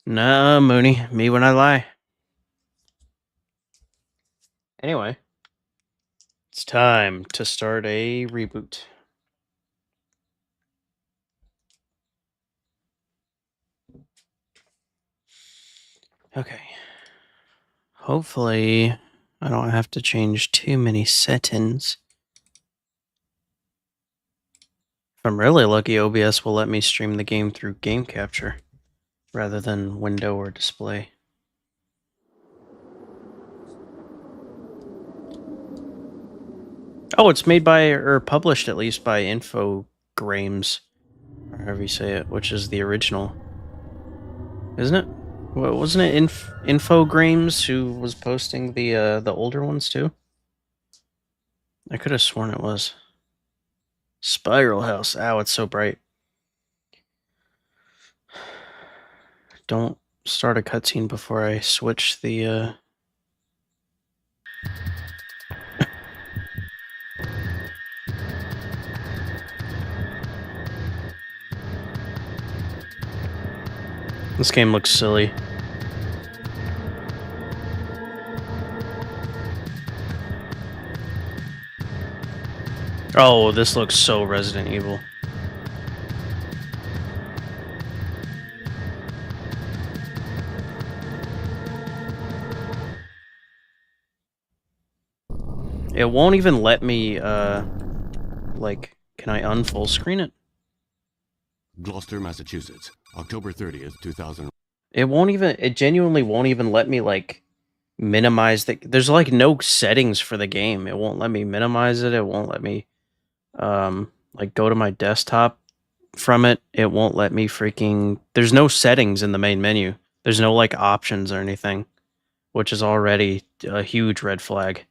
Nah, Mooney. Me when I lie. Anyway, it's time to start a reboot. Okay. Hopefully, I don't have to change too many settings. If I'm really lucky, OBS will let me stream the game through game capture rather than window or display. Oh, it's made by, or published at least by Infogrames, or however you say it, which is the original. Isn't it? Wasn't it Infogrames who was posting the older ones too? I could have sworn it was. Spiral House. Ow, it's so bright. Don't start a cutscene before I switch the This game looks silly. Oh, this looks so Resident Evil. It won't even let me, like, can I unfull screen it? Gloucester, Massachusetts, October 30th, 2000. It genuinely won't even let me, like, minimize there's, like, no settings for the game. It won't let me minimize it. It won't let me, like, go to my desktop from it. It won't let me there's no settings in the main menu. There's no, like, options or anything, which is already a huge red flag.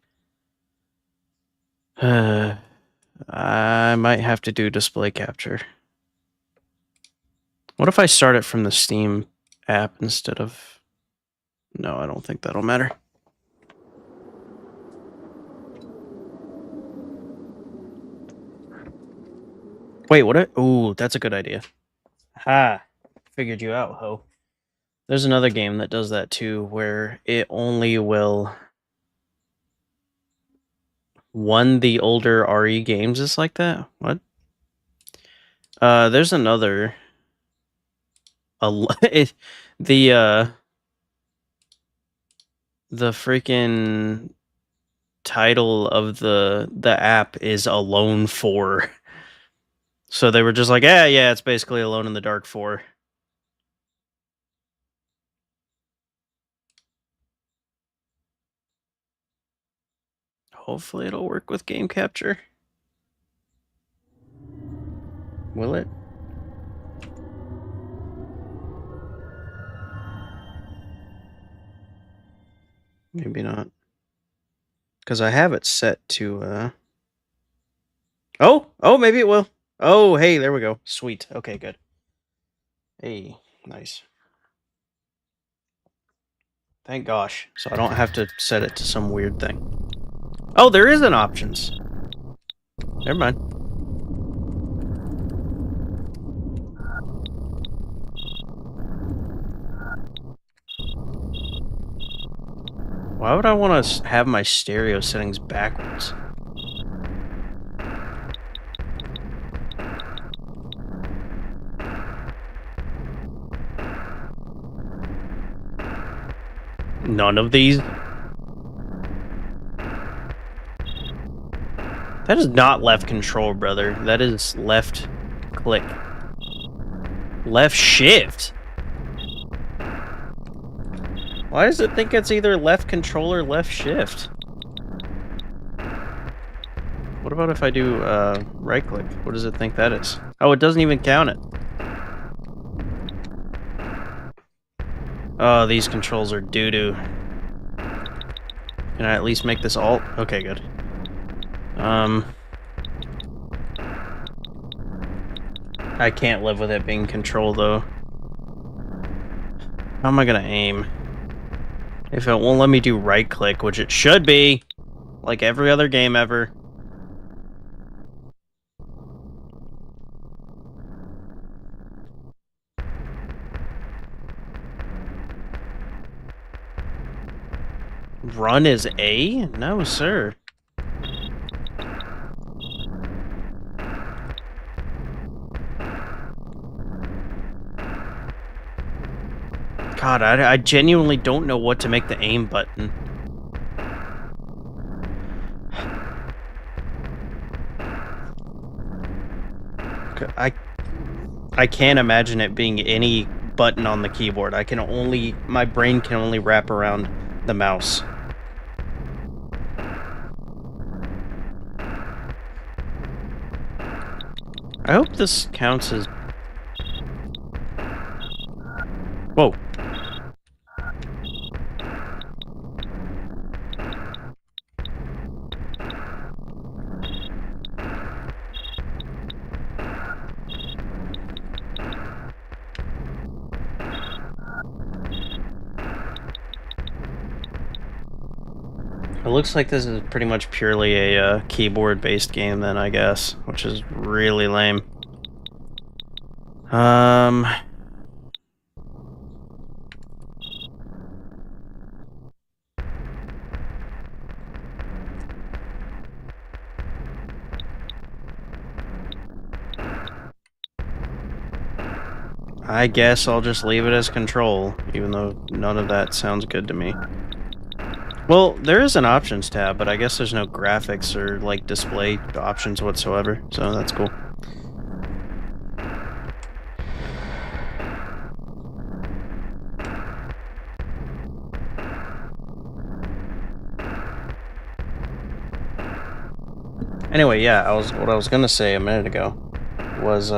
I might have to do display capture. What if I start it from the Steam app instead of... No, I don't think that'll matter. Wait, what? Ooh, that's a good idea. Ha! Figured you out, ho. There's another game that does that too, where it only will... the older RE games is like that? What? There's another... the freaking title of the app is Alone 4. So they were just like, yeah, it's basically Alone in the Dark 4. Hopefully it'll work with game capture. Will it? Maybe not. Because I have it set to, Oh, maybe it will. Oh, hey, there we go. Sweet. Okay, good. Hey, nice. Thank gosh. So I don't have to set it to some weird thing. Oh, there is an options. Never mind. Why would I want to have my stereo settings backwards? None of these? That is not left control, brother. That is left click. Left shift. Why does it think it's either left control or left shift? What about if I do right click? What does it think that is? Oh, it doesn't even count it. Oh, these controls are doo-doo. Can I at least make this alt? Okay, good. I can't live with it being control, though. How am I gonna aim? If it won't let me do right click, which it should be, like every other game ever. Run is A? No, sir. God, I genuinely don't know what to make the aim button. I can't imagine it being any button on the keyboard. My brain can only wrap around the mouse. I hope this counts as... Whoa. It looks like this is pretty much purely a keyboard-based game then, I guess, which is really lame. I guess I'll just leave it as control, even though none of that sounds good to me. Well, there is an options tab, but I guess there's no graphics or, like, display options whatsoever, so that's cool. Anyway, yeah, what I was gonna say a minute ago was,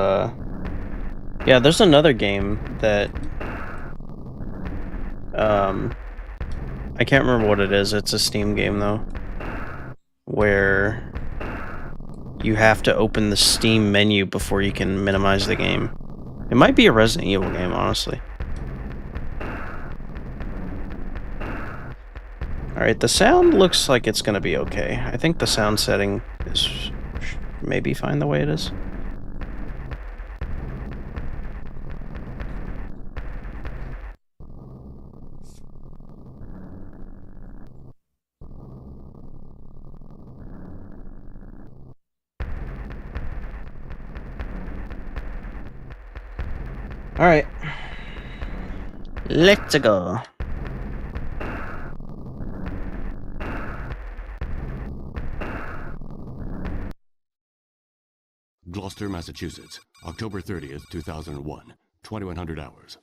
yeah, there's another game that, I can't remember what it is. It's a Steam game, though, where you have to open the Steam menu before you can minimize the game. It might be a Resident Evil game, honestly. Alright, the sound looks like it's gonna be okay. I think the sound setting is maybe fine the way it is. Alright. Let's go. Gloucester, Massachusetts, October 30th, 2001, 2100 hours.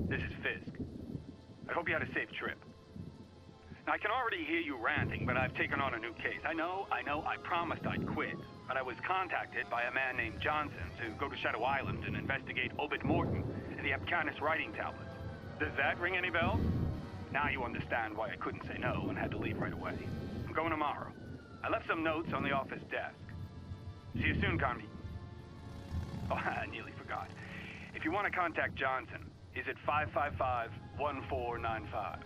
This is Fisk. I hope you had a safe trip. Now, I can already hear you ranting, but I've taken on a new case. I know, I promised I'd quit, but I was contacted by a man named Johnson to go to Shadow Island and investigate Obed Morton and the Apcanis writing tablets. Does that ring any bells? Now you understand why I couldn't say no and had to leave right away. I'm going tomorrow. I left some notes on the office desk. See you soon, Carmi. Oh, I nearly forgot. If you want to contact Johnson, is it 555-1495?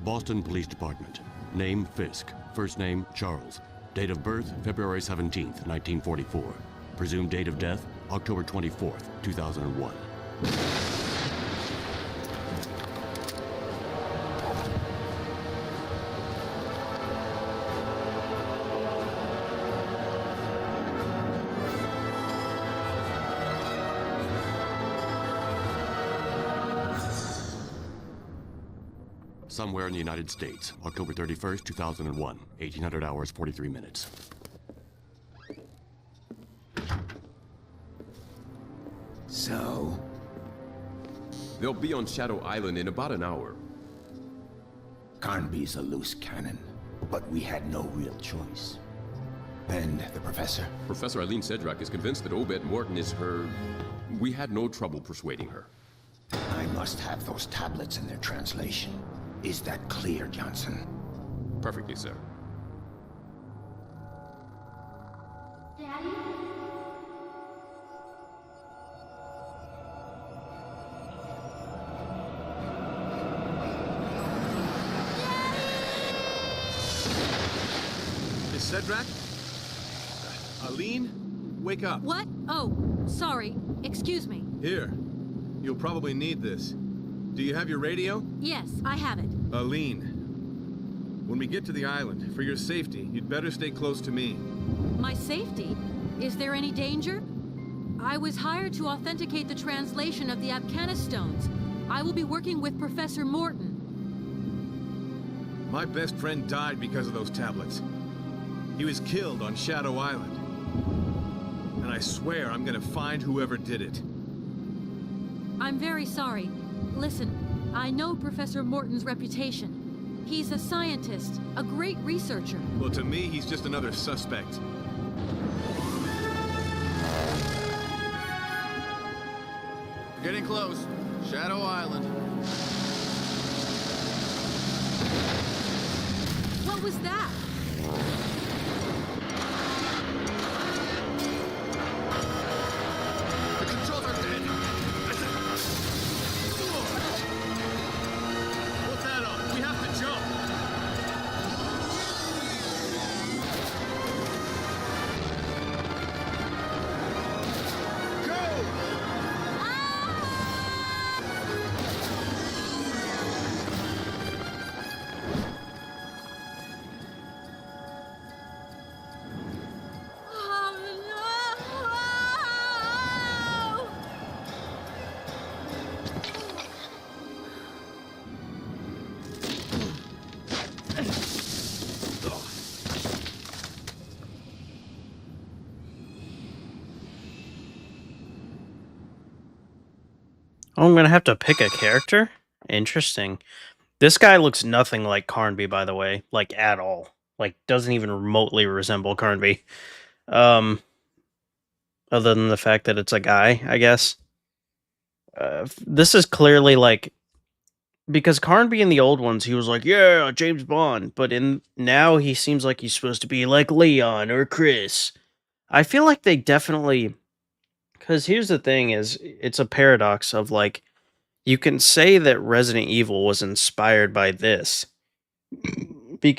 Boston Police Department. Name Fisk. First name Charles. Date of birth February 17th, 1944. Presumed date of death October 24th, 2001. Somewhere in the United States, October 31st, 2001, 1800 hours, 43 minutes. So? They'll be on Shadow Island in about an hour. Carnby's a loose cannon, but we had no real choice. And the professor? Professor Eileen Sedrak is convinced that Obed Morton is her... We had no trouble persuading her. I must have those tablets and their translation. Is that clear, Johnson? Perfectly, sir. Miss Sedrak? Aline? Wake up. What? Oh, sorry. Excuse me. Here. You'll probably need this. Do you have your radio? Yes, I have it. Aline. When we get to the island, for your safety, you'd better stay close to me. My safety? Is there any danger? I was hired to authenticate the translation of the Abcana stones. I will be working with Professor Morton. My best friend died because of those tablets. He was killed on Shadow Island. And I swear I'm gonna find whoever did it. I'm very sorry. Listen, I know Professor Morton's reputation. He's a scientist, a great researcher. Well, to me, he's just another suspect. We're getting close. Shadow Island. What was that? The controls are dead. Put that on. We have to jump. Oh, I'm gonna have to pick a character? Interesting. This guy looks nothing like Carnby, by the way. Like, at all. Like, doesn't even remotely resemble Carnby. Other than the fact that it's a guy, I guess. This is clearly, like... Because Carnby in the old ones, he was like, yeah, James Bond. But now he seems like he's supposed to be like Leon or Chris. I feel like they definitely... Because here's the thing is, it's a paradox of, like, you can say that Resident Evil was inspired by this.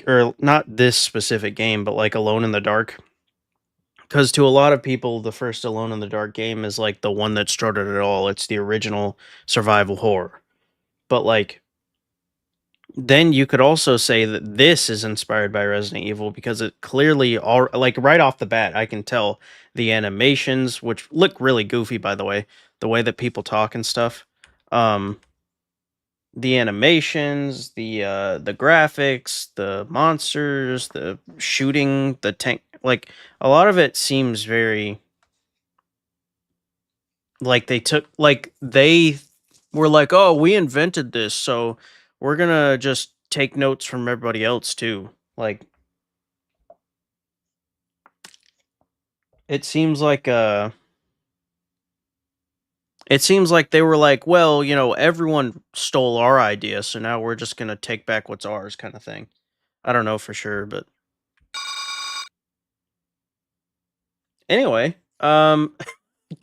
Or not this specific game, but, like, Alone in the Dark. Because to a lot of people, the first Alone in the Dark game is, like, the one that started it all. It's the original survival horror. But, like, then you could also say that this is inspired by Resident Evil because it clearly, like, right off the bat, I can tell the animations, which look really goofy, by the way, the way that people talk and stuff. The animations, the graphics, the monsters, the shooting, the tank, like, a lot of it seems very, like, they were like, oh, we invented this, so we're gonna just take notes from everybody else too. Like, it seems like they were like, well, you know, everyone stole our idea, so now we're just gonna take back what's ours, kind of thing. I don't know for sure, but anyway,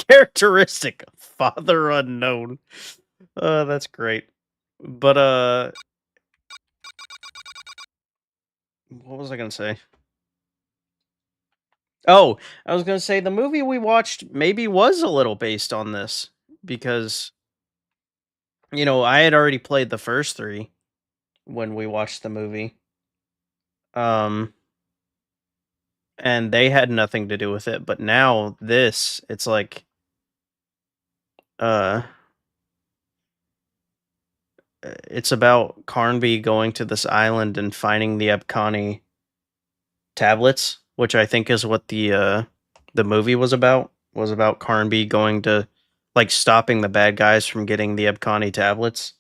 characteristic father unknown. That's great. But what was I gonna say? Oh, I was gonna say the movie we watched maybe was a little based on this because, you know, I had already played the first 3 when we watched the movie. And they had nothing to do with it, but now this, it's like, it's about Carnby going to this island and finding the Abcani tablets, which I think is what the movie was about Carnby going to, like, stopping the bad guys from getting the Abcani tablets.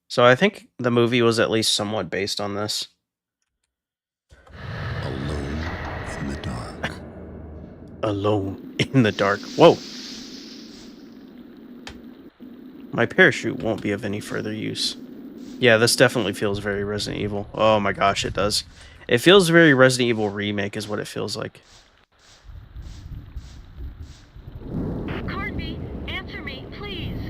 So I think the movie was at least somewhat based on this. Alone in the dark. Alone in the dark. Whoa. My parachute won't be of any further use. Yeah, this definitely feels very Resident Evil. Oh my gosh, it does. It feels very Resident Evil Remake is what it feels like. Carnby, answer me, please.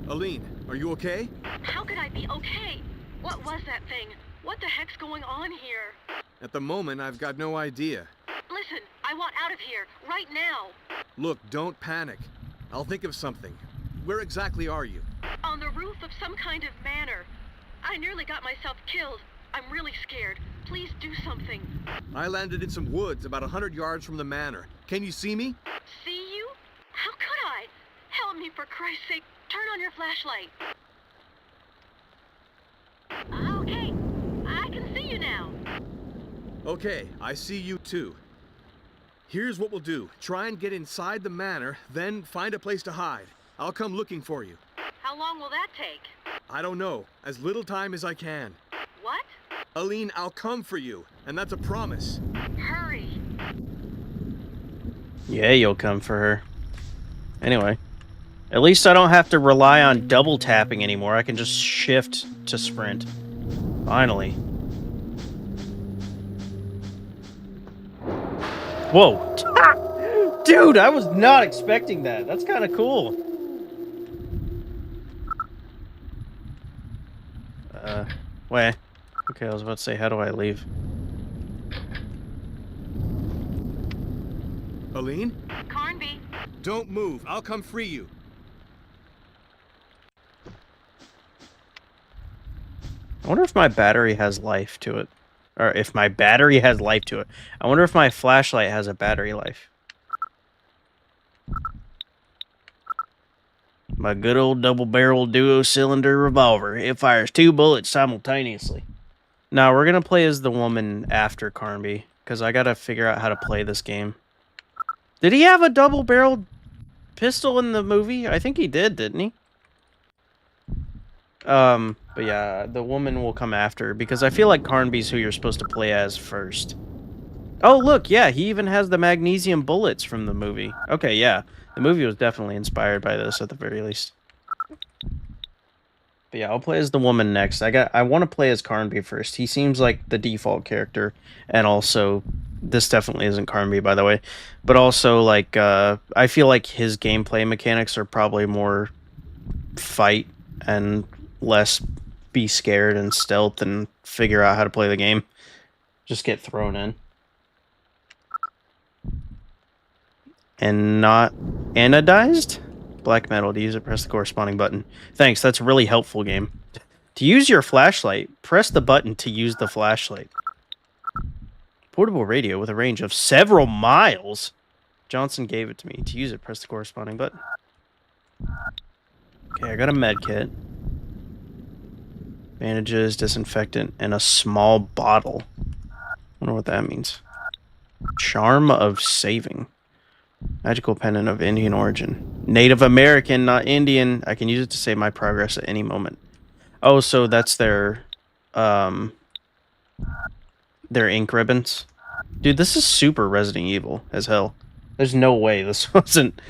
Aline, are you okay? How could I be okay? What was that thing? What the heck's going on here? At the moment, I've got no idea. Listen, I want out of here, right now. Look, don't panic. I'll think of something. Where exactly are you? On the roof of some kind of manor. I nearly got myself killed. I'm really scared. Please do something. I landed in some woods about 100 yards from the manor. Can you see me? See you? How could I? Help me, for Christ's sake. Turn on your flashlight. Okay, I can see you now. Okay, I see you too. Here's what we'll do. Try and get inside the manor, then find a place to hide. I'll come looking for you. How long will that take? I don't know. As little time as I can. What? Aline, I'll come for you, and that's a promise. Hurry. Yeah, you'll come for her. Anyway. At least I don't have to rely on double tapping anymore. I can just shift to sprint. Finally. Whoa. Dude, I was not expecting that. That's kind of cool. Wait. Okay, I was about to say, how do I leave? Aline? Carnby. Don't move. I'll come free you. I wonder if my battery has life to it. Or if my battery has life to it. I wonder if my flashlight has a battery life. My good old double-barrel duo-cylinder revolver. It fires 2 bullets simultaneously. Now, we're going to play as the woman after Carnby, because I got to figure out how to play this game. Did he have a double-barreled pistol in the movie? I think he did, didn't he? But yeah, the woman will come after, because I feel like Carnby's who you're supposed to play as first. Oh, look, yeah, he even has the magnesium bullets from the movie. Okay, yeah. The movie was definitely inspired by this, at the very least. But yeah, I'll play as the woman next. I want to play as Carnby first. He seems like the default character, and also, this definitely isn't Carnby, by the way. But also, like, I feel like his gameplay mechanics are probably more fight and less be scared and stealth and figure out how to play the game. Just get thrown in. And not anodized? Black metal. To use it, press the corresponding button. Thanks, that's really helpful, game. To use your flashlight, press the button to use the flashlight. Portable radio with a range of several miles. Johnson gave it to me. To use it, press the corresponding button. Okay, I got a med kit. Bandages, disinfectant, and a small bottle. Wonder what that means. Charm of saving. Magical pendant of Indian origin. Native American, not Indian. I can use it to save my progress at any moment. Oh, so that's their ink ribbons. Dude, this is super Resident Evil as hell. There's no way this wasn't...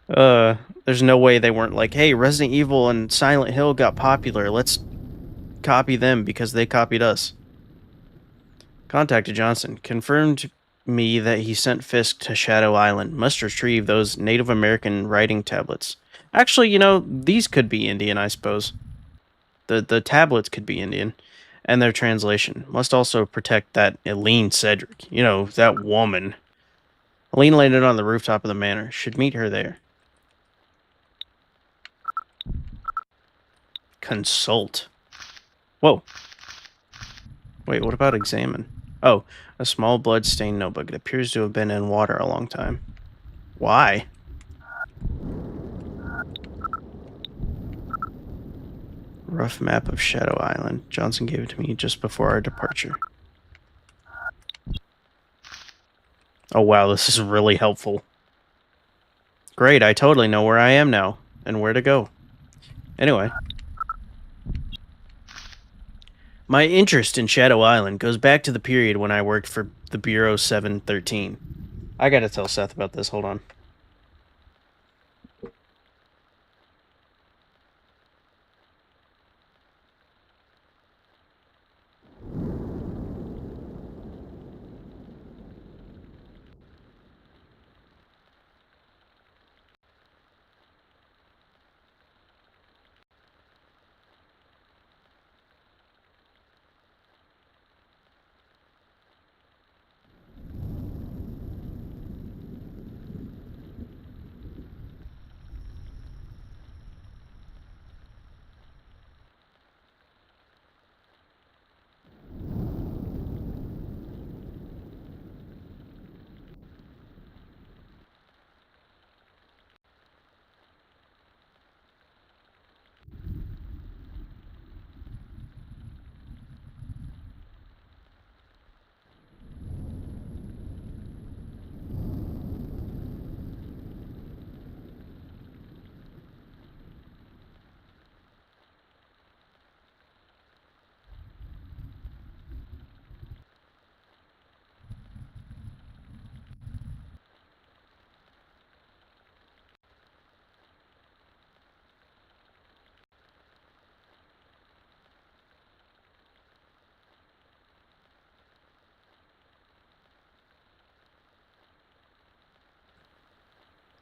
there's no way they weren't like, hey, Resident Evil and Silent Hill got popular. Let's copy them because they copied us. Contacted Johnson. Confirmed me that he sent Fisk to Shadow Island. Must retrieve those Native American writing tablets. Actually, you know, these could be Indian, I suppose. The tablets could be Indian. And their translation. Must also protect that Aline Cedric. You know, that woman. Aline landed on the rooftop of the manor. Should meet her there. Consult. Whoa. Wait, what about examine? Oh, a small blood-stained notebook. It appears to have been in water a long time. Why? Rough map of Shadow Island. Johnson gave it to me just before our departure. Oh wow, this is really helpful. Great, I totally know where I am now, and where to go. Anyway. My interest in Shadow Island goes back to the period when I worked for the Bureau 713. I gotta tell Seth about this, hold on.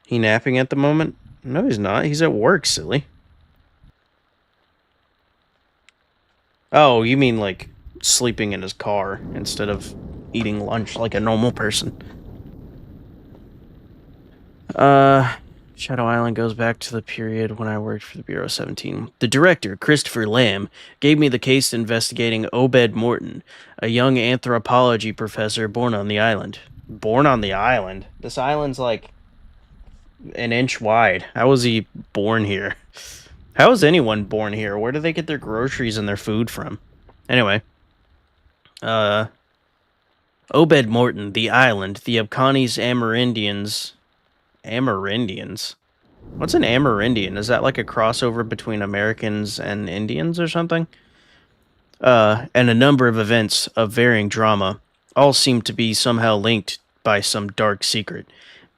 He napping at the moment? No, he's not. He's at work, silly. Oh, you mean like sleeping in his car instead of eating lunch like a normal person. Shadow Island goes back to the period when I worked for the Bureau 17. The director, Christopher Lamb, gave me the case investigating Obed Morton, a young anthropology professor born on the island. Born on the island? This island's like an inch wide. How was he born here? How is anyone born here? Where do they get their groceries and their food from? Anyway. Obed Morton, the island, the Abkhani's Amerindians. Amerindians? What's an Amerindian? Is that like a crossover between Americans and Indians or something? And a number of events of varying drama all seem to be somehow linked by some dark secret.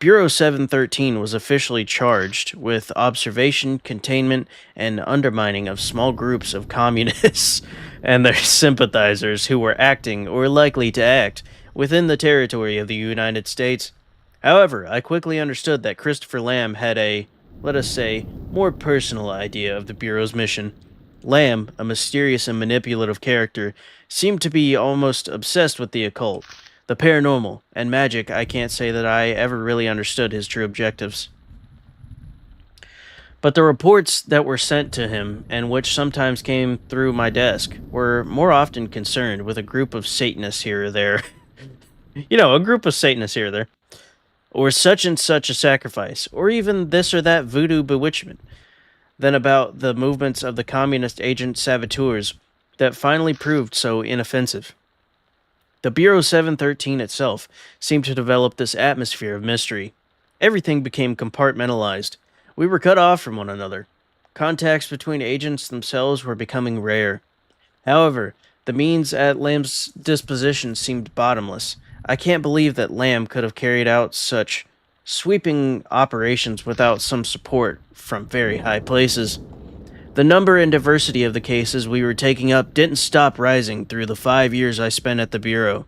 Bureau 713 was officially charged with observation, containment, and undermining of small groups of communists and their sympathizers who were acting or likely to act within the territory of the United States. However, I quickly understood that Christopher Lamb had a, let us say, more personal idea of the Bureau's mission. Lamb, a mysterious and manipulative character, seemed to be almost obsessed with the occult, the paranormal, and magic. I can't say that I ever really understood his true objectives. But the reports that were sent to him, and which sometimes came through my desk, were more often concerned with a group of Satanists here or there. A group of Satanists here or there. Or such and such a sacrifice, or even this or that voodoo bewitchment, than about the movements of the communist agent saboteurs that finally proved so inoffensive. The Bureau 713 itself seemed to develop this atmosphere of mystery. Everything became compartmentalized. We were cut off from one another. Contacts between agents themselves were becoming rare. However, the means at Lamb's disposition seemed bottomless. I can't believe that Lamb could have carried out such sweeping operations without some support from very high places. The number and diversity of the cases we were taking up didn't stop rising through the 5 years I spent at the Bureau.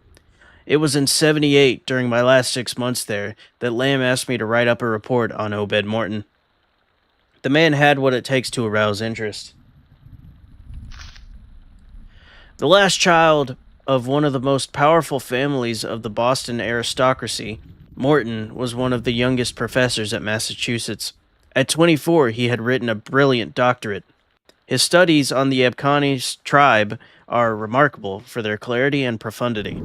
It was in '78, during my last 6 months there, that Lamb asked me to write up a report on Obed Morton. The man had what it takes to arouse interest. The last child of one of the most powerful families of the Boston aristocracy, Morton was one of the youngest professors at Massachusetts. At 24, he had written a brilliant doctorate. His studies on the Abkhani tribe are remarkable for their clarity and profundity.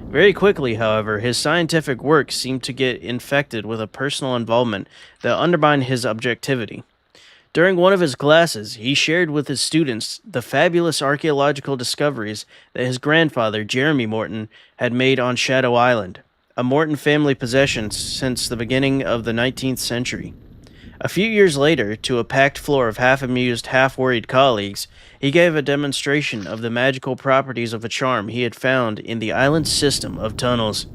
Very quickly, however, his scientific work seemed to get infected with a personal involvement that undermined his objectivity. During one of his classes, he shared with his students the fabulous archaeological discoveries that his grandfather, Jeremy Morton, had made on Shadow Island, a Morton family possession since the beginning of the 19th century. A few years later, to a packed floor of half-amused, half-worried colleagues, he gave a demonstration of the magical properties of a charm he had found in the island's system of tunnels.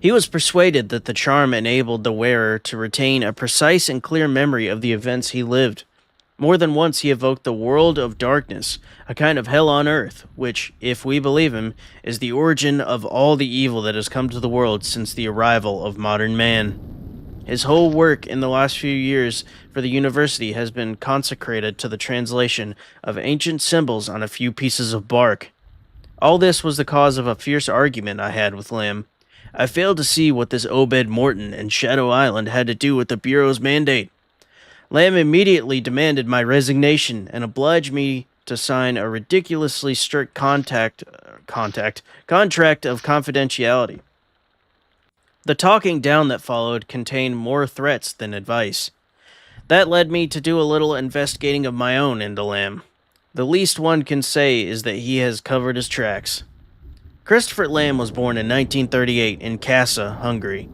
He was persuaded that the charm enabled the wearer to retain a precise and clear memory of the events he lived. More than once he evoked the world of darkness, a kind of hell on earth, which, if we believe him, is the origin of all the evil that has come to the world since the arrival of modern man. His whole work in the last few years for the university has been consecrated to the translation of ancient symbols on a few pieces of bark. All this was the cause of a fierce argument I had with Lamb. I failed to see what this Obed Morton and Shadow Island had to do with the Bureau's mandate. Lamb immediately demanded my resignation and obliged me to sign a ridiculously strict contract of confidentiality. The talking down that followed contained more threats than advice. That led me to do a little investigating of my own into Lamb. The least one can say is that he has covered his tracks. Christopher Lamb was born in 1938 in Kassa, Hungary.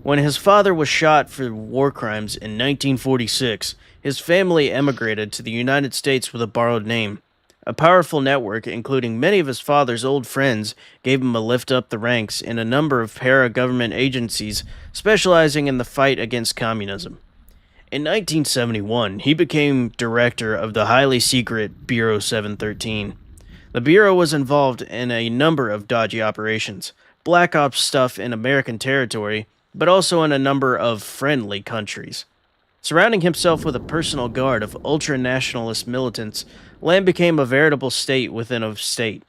When his father was shot for war crimes in 1946, his family emigrated to the United States with a borrowed name. A powerful network, including many of his father's old friends, gave him a lift up the ranks in a number of para-government agencies specializing in the fight against communism. In 1971, he became director of the highly secret Bureau 713. The Bureau was involved in a number of dodgy operations, black ops stuff in American territory, but also in a number of friendly countries. Surrounding himself with a personal guard of ultra-nationalist militants, Lamb became a veritable state within a state.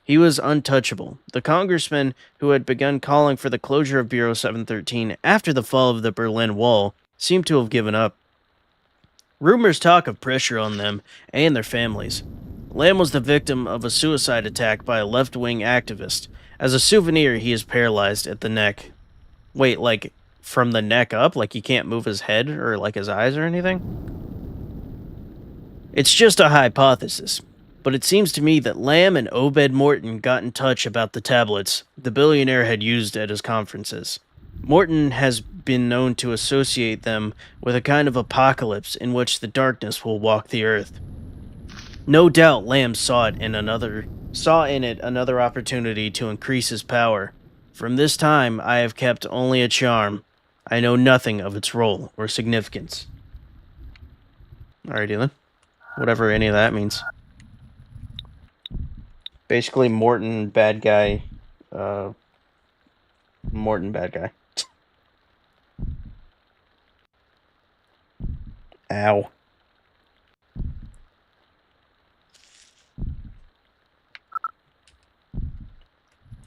He was untouchable. The congressman who had begun calling for the closure of Bureau 713 after the fall of the Berlin Wall seemed to have given up. Rumors talk of pressure on them and their families. Lamb was the victim of a suicide attack by a left-wing activist. As a souvenir, he is paralyzed at the neck. Wait, like, from the neck up? Like he can't move his head or, like, his eyes or anything? It's just a hypothesis, but it seems to me that Lamb and Obed Morton got in touch about the tablets the billionaire had used at his conferences. Morton has been known to associate them with a kind of apocalypse in which the darkness will walk the earth. No doubt Lamb saw in it another opportunity to increase his power. From this time, I have kept only a charm. I know nothing of its role or significance. Alrighty then. Whatever any of that means. Basically, Morton, bad guy. Morton, bad guy. Ow.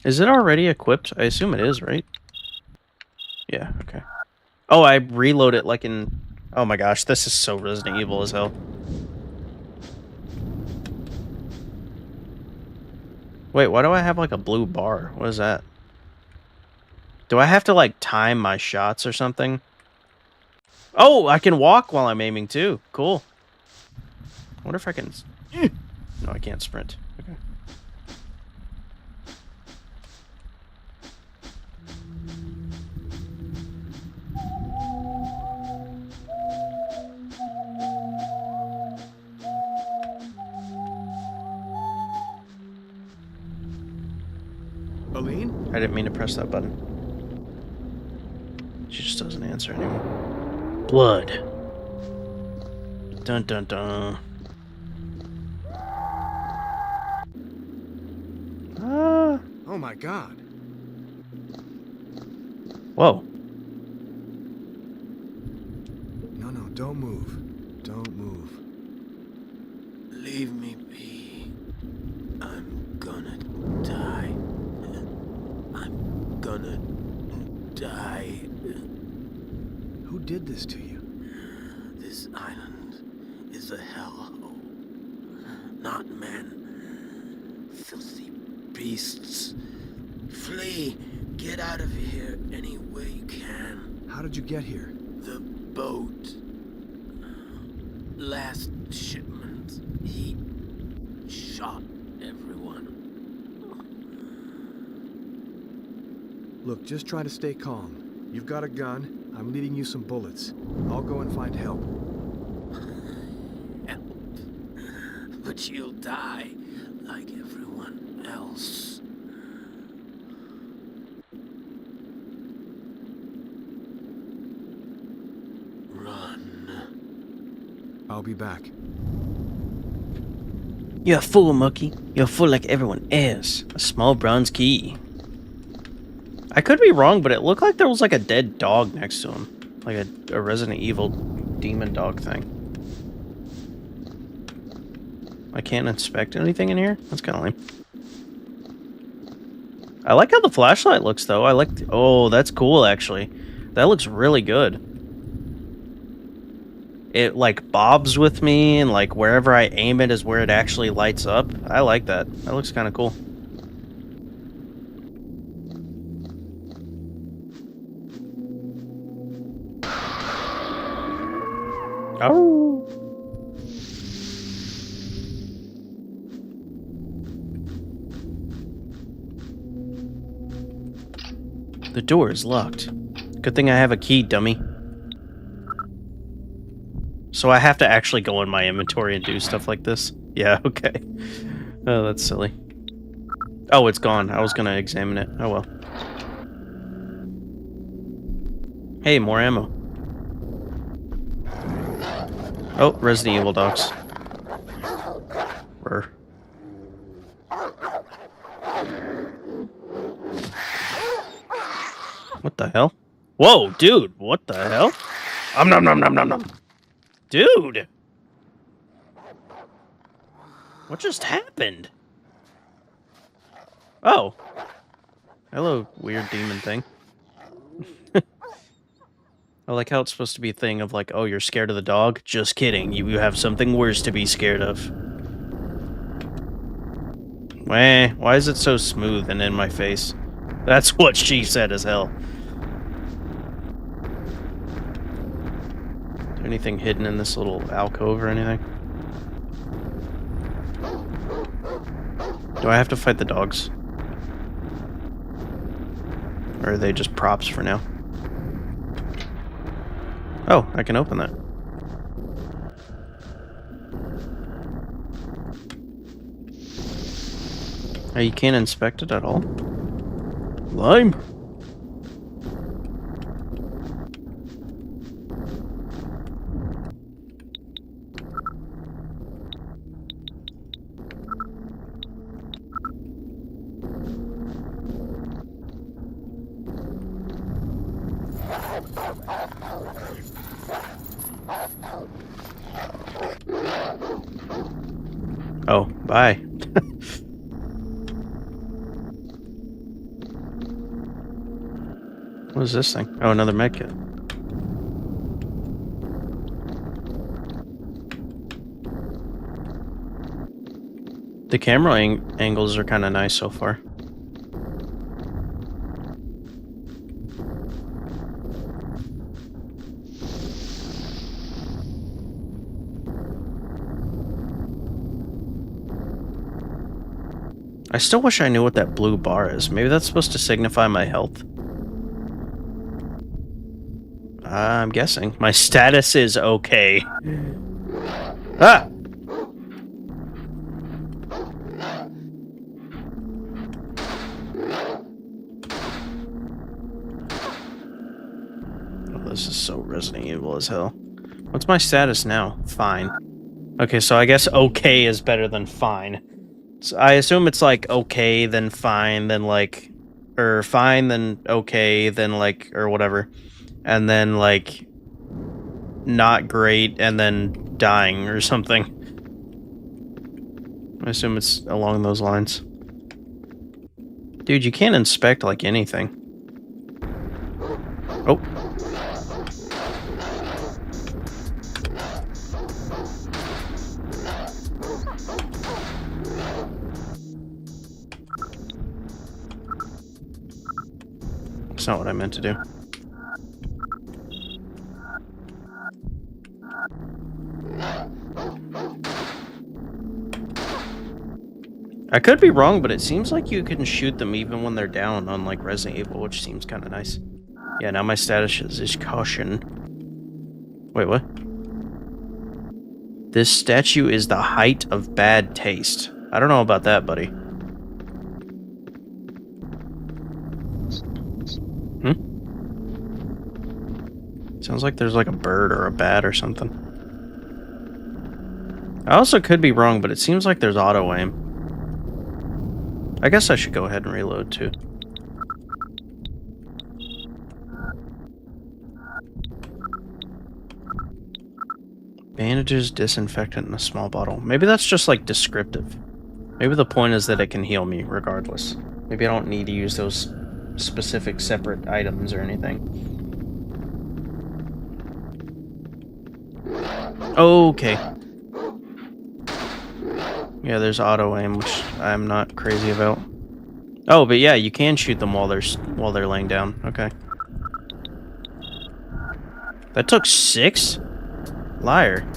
Is it already equipped? I assume it is, right? Yeah, okay. Oh, I reload it like in... Oh my gosh, this is so Resident Evil as hell. Wait, why do I have like a blue bar? What is that? Do I have to like time my shots or something? Oh, I can walk while I'm aiming too. Cool. I wonder if I can... No, I can't sprint. Okay. Aline? I didn't mean to press that button. She just doesn't answer anymore. Blood. Dun dun dun. Ah. Oh my god. Whoa. No, don't move. Don't move. Leave me be. I'm gonna die. I'm gonna die. Who did this to you? This island is a hellhole. Not men. Filthy beasts. Flee! Get out of here any way you can. How did you get here? The boat. Last shipment. He shot everyone. Look, just try to stay calm. You've got a gun. I'm leaving you some bullets. I'll go and find help. Help. But you'll die like everyone else. Run. I'll be back. You're a fool, Mookie. You're a fool like everyone else. A small bronze key. I could be wrong, but it looked like there was like a dead dog next to him. Like a Resident Evil demon dog thing. I can't inspect anything in here? That's kind of lame. I like how the flashlight looks, though. I like... Oh, that's cool, actually. That looks really good. It, like, bobs with me, and, like, wherever I aim it is where it actually lights up. I like that. That looks kind of cool. Oh. The door is locked. Good thing I have a key, dummy. So I have to actually go in my inventory and do stuff like this? Yeah, okay. Oh, that's silly. Oh, it's gone. I was gonna examine it. Oh well. Hey, more ammo. Oh, Resident Evil dogs. Brr. What the hell? Whoa, dude, what the hell? Nom nom nom nom nom. Dude! What just happened? Oh. Hello, weird demon thing. I like how it's supposed to be a thing of like, oh, you're scared of the dog? Just kidding, you have something worse to be scared of. Why is it so smooth and in my face? That's what she said as hell. Is there anything hidden in this little alcove or anything? Do I have to fight the dogs? Or are they just props for now? Oh, I can open that. Oh, you can't inspect it at all? Lime? Oh, bye. What is this thing? Oh, another medkit. The camera angles are kind of nice so far. I still wish I knew what that blue bar is. Maybe that's supposed to signify my health? I'm guessing. My status is okay. Ah! Oh, this is so Resident Evil as hell. What's my status now? Fine. Okay, so I guess okay is better than fine. So I assume it's like okay, then fine, then like... Or fine, then okay, then like... Or whatever. And then like... Not great, and then dying or something. I assume it's along those lines. Dude, you can't inspect like anything. Oh. That's not what I meant to do. I could be wrong, but it seems like you can shoot them even when they're down, unlike Resident Evil, which seems kind of nice. Yeah, now my status is caution. Wait, what? This statue is the height of bad taste. I don't know about that, buddy. Sounds like there's like a bird or a bat or something. I also could be wrong, but it seems like there's auto-aim. I guess I should go ahead and reload, too. Bandages, disinfectant, in a small bottle. Maybe that's just, like, descriptive. Maybe the point is that it can heal me, regardless. Maybe I don't need to use those specific separate items or anything. Okay. Yeah, there's auto-aim, which I'm not crazy about. Oh, but yeah, you can shoot them while they're laying down. Okay. That took 6? Liar.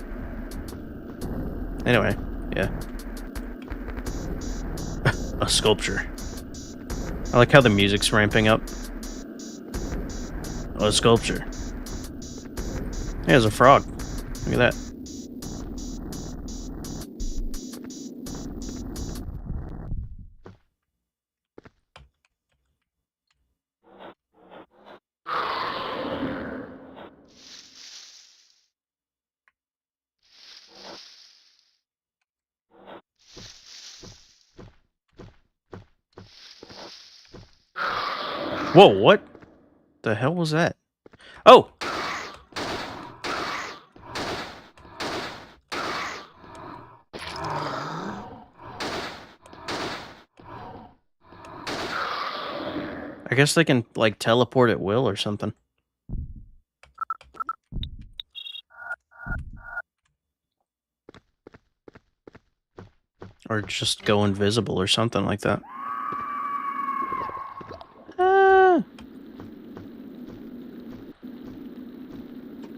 Anyway, yeah. A sculpture. I like how the music's ramping up. Oh, a sculpture. Hey, there's a frog. Look at that. Whoa, what the hell was that? Oh! I guess they can, like, teleport at will or something. Or just go invisible or something like that. Ah.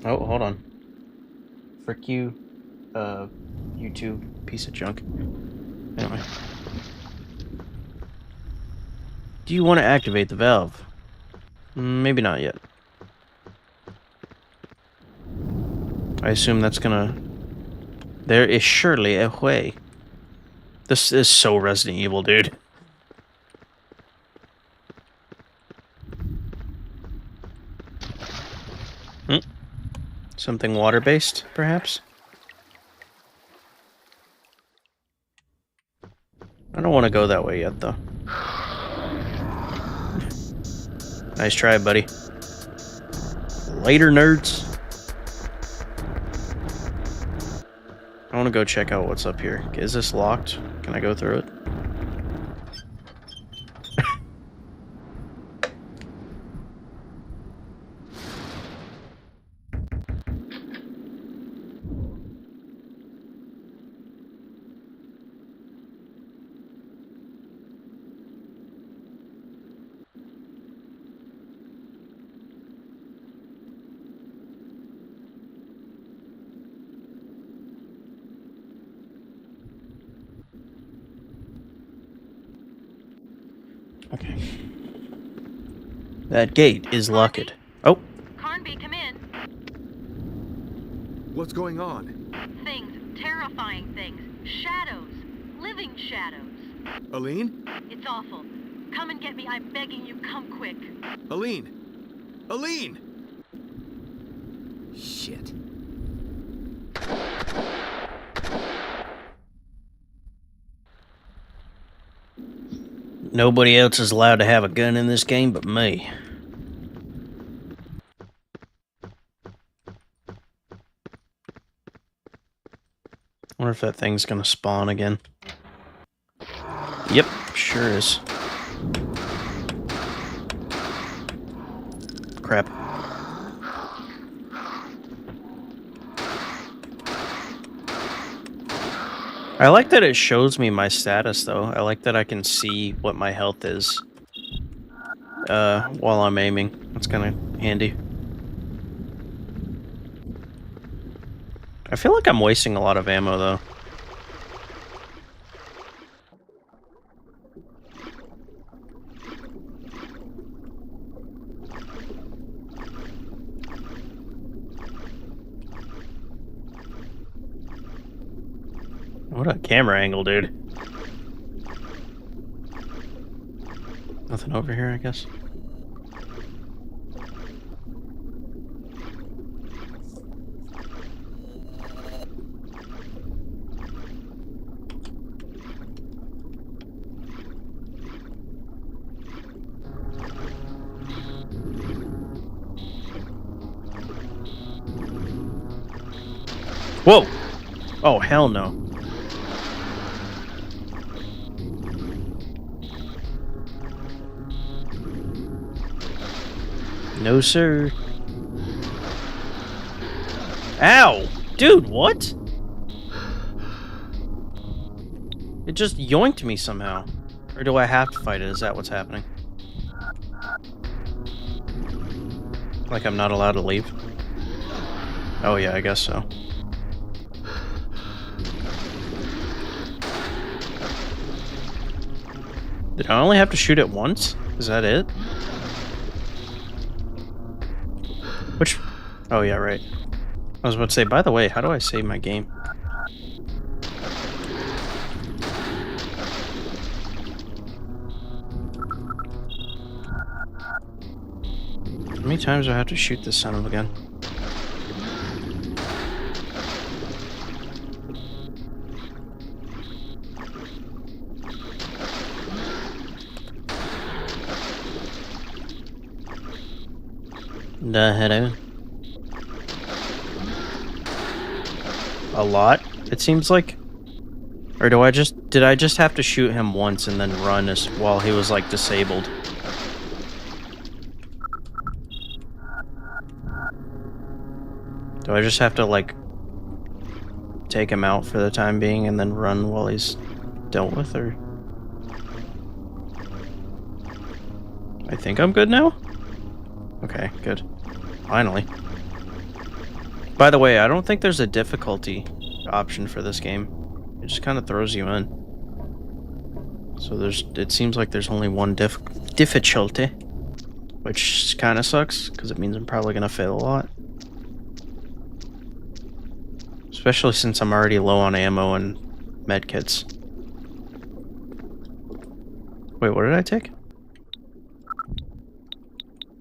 Oh, hold on. Frick you, YouTube piece of junk. Anyway. Do you want to activate the valve? Maybe not yet. I assume that's gonna... There is surely a way. This is so Resident Evil, dude. Something water-based, perhaps? I don't want to go that way yet, though. Nice try, buddy. Later, nerds. I want to go check out what's up here. Is this locked? Can I go through it? Okay. That gate is locked. Oh. Carnby, come in. What's going on? Things. Terrifying things. Shadows. Living shadows. Aline? It's awful. Come and get me. I'm begging you. Come quick. Aline! Aline! Shit. Nobody else is allowed to have a gun in this game but me. Wonder if that thing's gonna spawn again. Yep, sure is. Crap. I like that it shows me my status, though. I like that I can see what my health is while I'm aiming. That's kind of handy. I feel like I'm wasting a lot of ammo, though. What a camera angle, dude. Nothing over here, I guess. Whoa! Oh, hell no. No, sir. Ow! Dude, what? It just yoinked me somehow. Or do I have to fight it? Is that what's happening? Like I'm not allowed to leave? Oh yeah, I guess so. Did I only have to shoot it once? Is that it? Which... Oh yeah, right. I was about to say, by the way, how do I save my game? How many times do I have to shoot this son of a gun? Hello. A lot, it seems like. Or did I just have to shoot him once and then run while he was, like, disabled? Do I just have to, like, take him out for the time being and then run while he's dealt with, or? I think I'm good now? Okay, good. Finally. By the way, I don't think there's a difficulty option for this game. It just kind of throws you in. So it seems like there's only one difficulty, which kind of sucks, because it means I'm probably going to fail a lot. Especially since I'm already low on ammo and medkits. Wait, what did I take?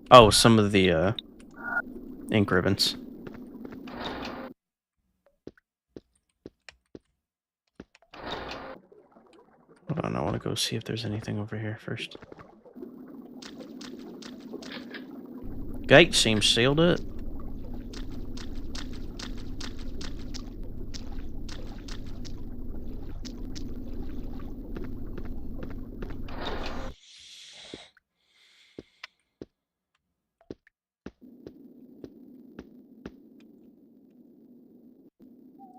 Oh, some of the ink ribbons. Hold on, I want to go see if there's anything over here first. Gate seems sealed up.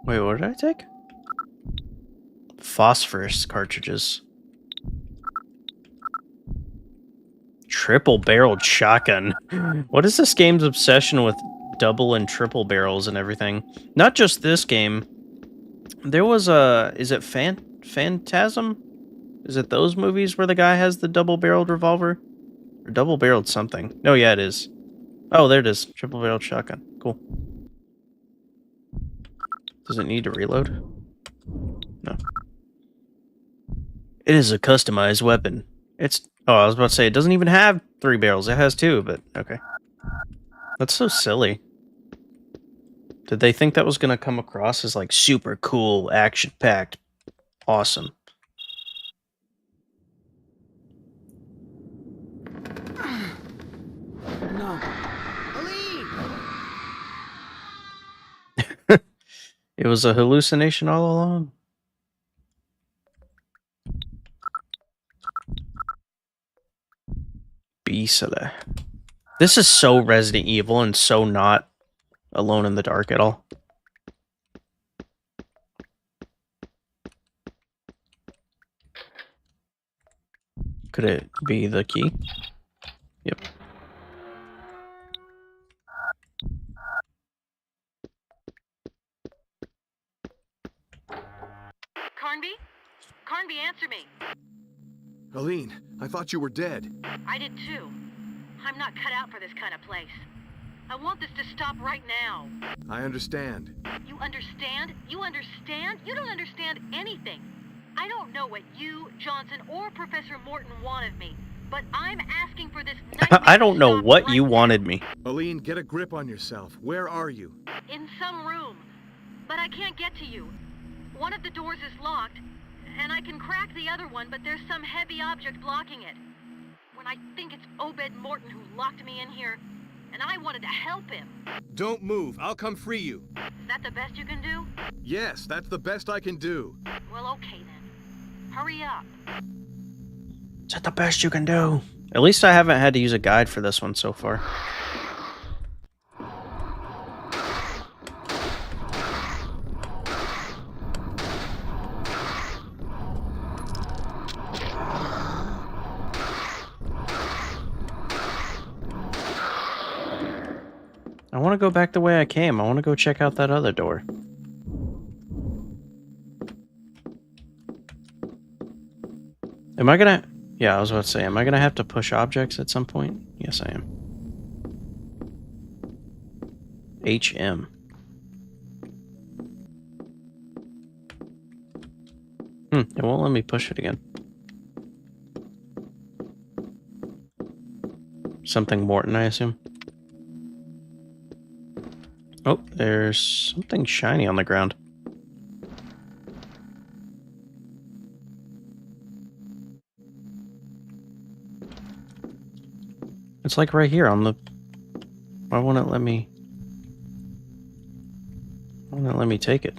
Wait, what did I take? Phosphorus cartridges. Triple-barreled shotgun. What is this game's obsession with double and triple barrels and everything? Not just this game. There was is it Phantasm? Is it those movies where the guy has the double-barreled revolver? Or double-barreled something. No, yeah, it is. Oh, there it is. Triple-barreled shotgun. Cool. Does it need to reload? No. It is a customized weapon. Oh, I was about to say, it doesn't even have 3 barrels. It has 2, but okay. That's so silly. Did they think that was going to come across as, like, super cool, action-packed, awesome? No. It was a hallucination all along. Beastly. This is so Resident Evil and so not Alone in the Dark at all. Could it be the key? Yep. Carnby? Carnby, answer me. Aline, I thought you were dead. I did too. I'm not cut out for this kind of place. I want this to stop right now. I understand. You understand? You understand? You don't understand anything. I don't know what you, Johnson, or Professor Morton want of me, but I'm asking for this nightmare I don't know to what stop you right wanted now. me. Aline, get a grip on yourself. Where are you? In some room. But I can't get to you. One of the doors is locked, and I can crack the other one, but there's some heavy object blocking it. When I think it's Obed Morton who locked me in here, and I wanted to help him. Don't move. I'll come free you. Is that the best you can do? Yes, that's the best I can do. Well, okay then. Hurry up. Is that the best you can do? At least I haven't had to use a guide for this one so far. I want to go back the way I came. I want to go check out that other door. Am I gonna... Yeah, I was about to say, am I gonna have to push objects at some point? Yes, I am. HM. It won't let me push it again. Something Morton, I assume. Oh, there's something shiny on the ground. It's like right here on the... Why won't it let me... Why won't it let me take it?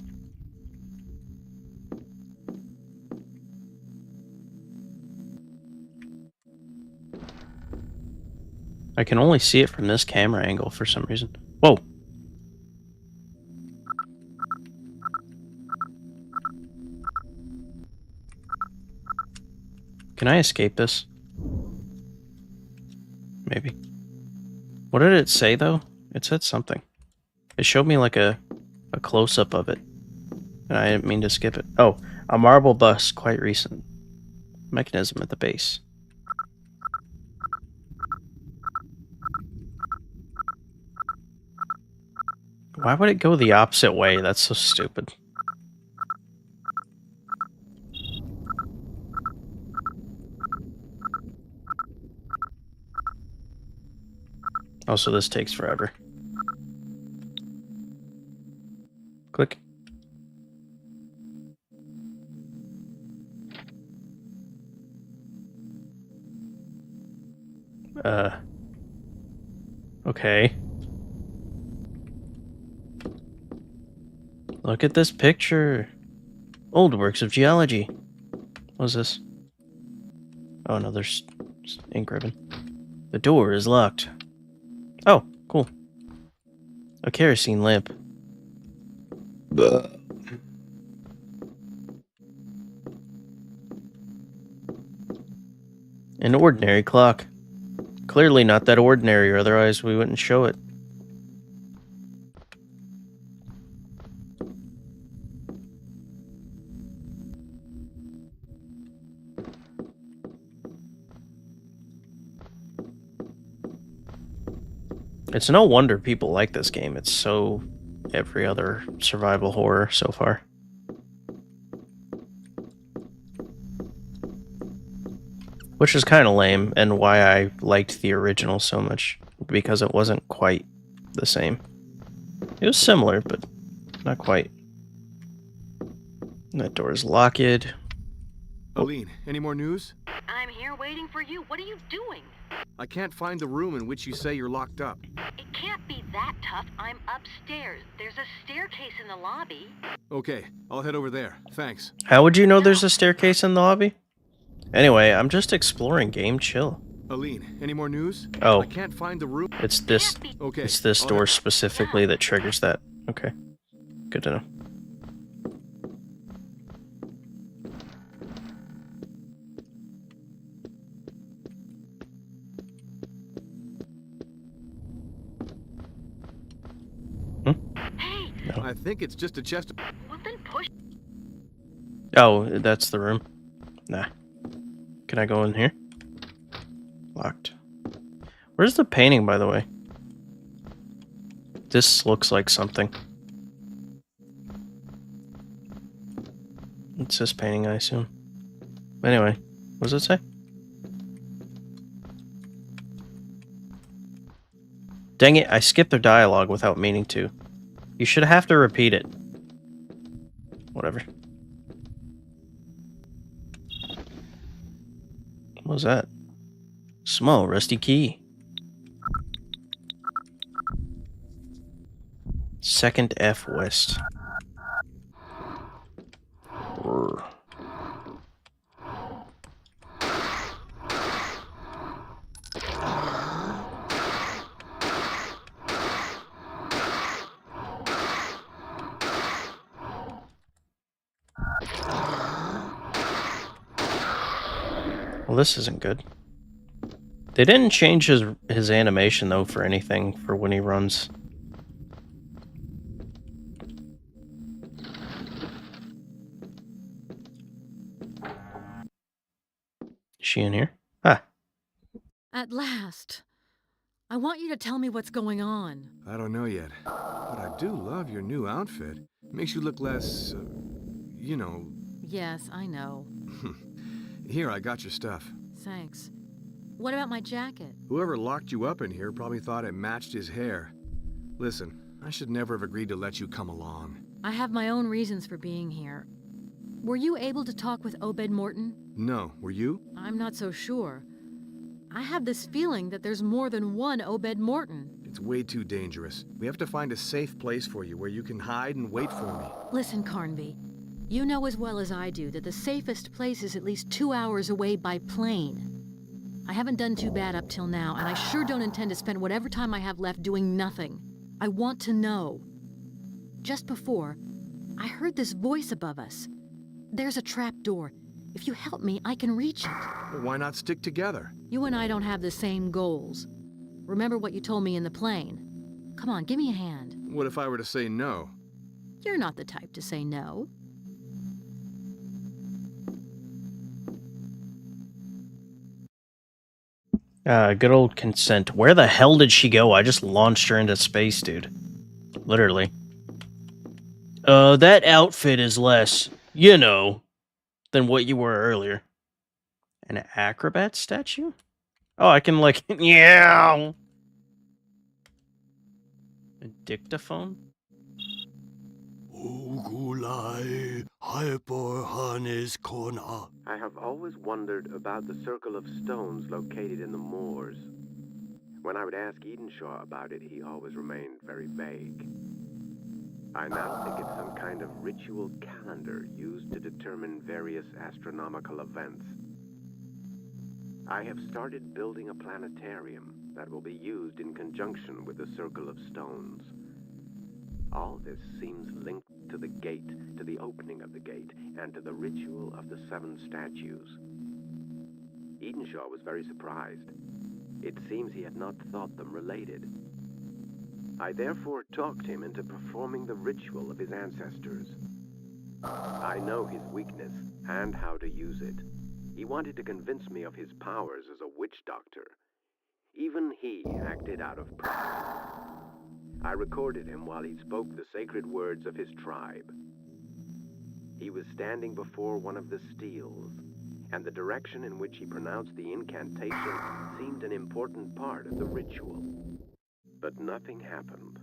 I can only see it from this camera angle for some reason. Whoa! Can I escape this? Maybe. What did it say, though? It said something. It showed me like a close-up of it. And I didn't mean to skip it. Oh, a marble bust, quite recent. Mechanism at the base. Why would it go the opposite way? That's so stupid. Also, this takes forever. Click. Okay. Look at this picture. Old works of geology. What's this? Oh no, there's ink ribbon. The door is locked. Oh, cool. A kerosene lamp. An ordinary clock. Clearly not that ordinary, or otherwise we wouldn't show it. It's no wonder people like this game. It's so every other survival horror so far. Which is kind of lame, and why I liked the original so much, because it wasn't quite the same. It was similar, but not quite. That door is locked. Aline, any more news? I'm here waiting for you. What are you doing? I can't find the room in which you say you're locked up. It can't be that tough. I'm upstairs. There's a staircase in the lobby. Okay, I'll head over there. Thanks. How would you know there's a staircase in the lobby? Anyway, I'm just exploring game. Chill. Aline, any more news? Oh. I can't find the room. It's this. Okay. It's this I'll door head- specifically that triggers that. Okay. Good to know. Hey, I think it's just a chest. well then push. Oh, that's the room. Nah. Can I go in here? Locked. Where's the painting, by the way? This looks like something. It's this painting, I assume. Anyway, what does it say? Dang it, I skipped their dialogue without meaning to. You should have to repeat it. Whatever. What was that? Small rusty key. Second F West. Brr. Well, this isn't good. They didn't change his animation, though, for anything, for when he runs. Is she in here? Ah. At last. I want you to tell me what's going on. I don't know yet, but I do love your new outfit. Makes you look less, you know. Yes, I know. Here, I got your stuff. Thanks. What about my jacket? Whoever locked you up in here probably thought it matched his hair. Listen, I should never have agreed to let you come along. I have my own reasons for being here. Were you able to talk with Obed Morton? No, were you? I'm not so sure. I have this feeling that there's more than one Obed Morton. It's way too dangerous. We have to find a safe place for you where you can hide and wait for me. Listen, Carnby. You know as well as I do that the safest place is at least 2 hours away by plane. I haven't done too bad up till now, and I sure don't intend to spend whatever time I have left doing nothing. I want to know. Just before, I heard this voice above us. There's a trap door. If you help me, I can reach it. Well, why not stick together? You and I don't have the same goals. Remember what you told me in the plane. Come on, give me a hand. What if I were to say no? You're not the type to say no. Good old consent. Where the hell did she go? I just launched her into space, dude. Literally. That outfit is less, you know, than what you were earlier. An acrobat statue? Oh, I can, like, yeah. A dictaphone? Ogulai hyperhanes kona. I have always wondered about the circle of stones located in the moors. When I would ask Edenshaw about it, he always remained very vague. I now think it's some kind of ritual calendar used to determine various astronomical events. I have started building a planetarium that will be used in conjunction with the circle of stones. All this seems linked to the gate, to the opening of the gate, and to the ritual of the 7 statues. Edenshaw was very surprised. It seems he had not thought them related. I therefore talked him into performing the ritual of his ancestors. I know his weakness and how to use it. He wanted to convince me of his powers as a witch doctor. Even he acted out of pride. I recorded him while he spoke the sacred words of his tribe. He was standing before one of the steels, and the direction in which he pronounced the incantation seemed an important part of the ritual. But nothing happened.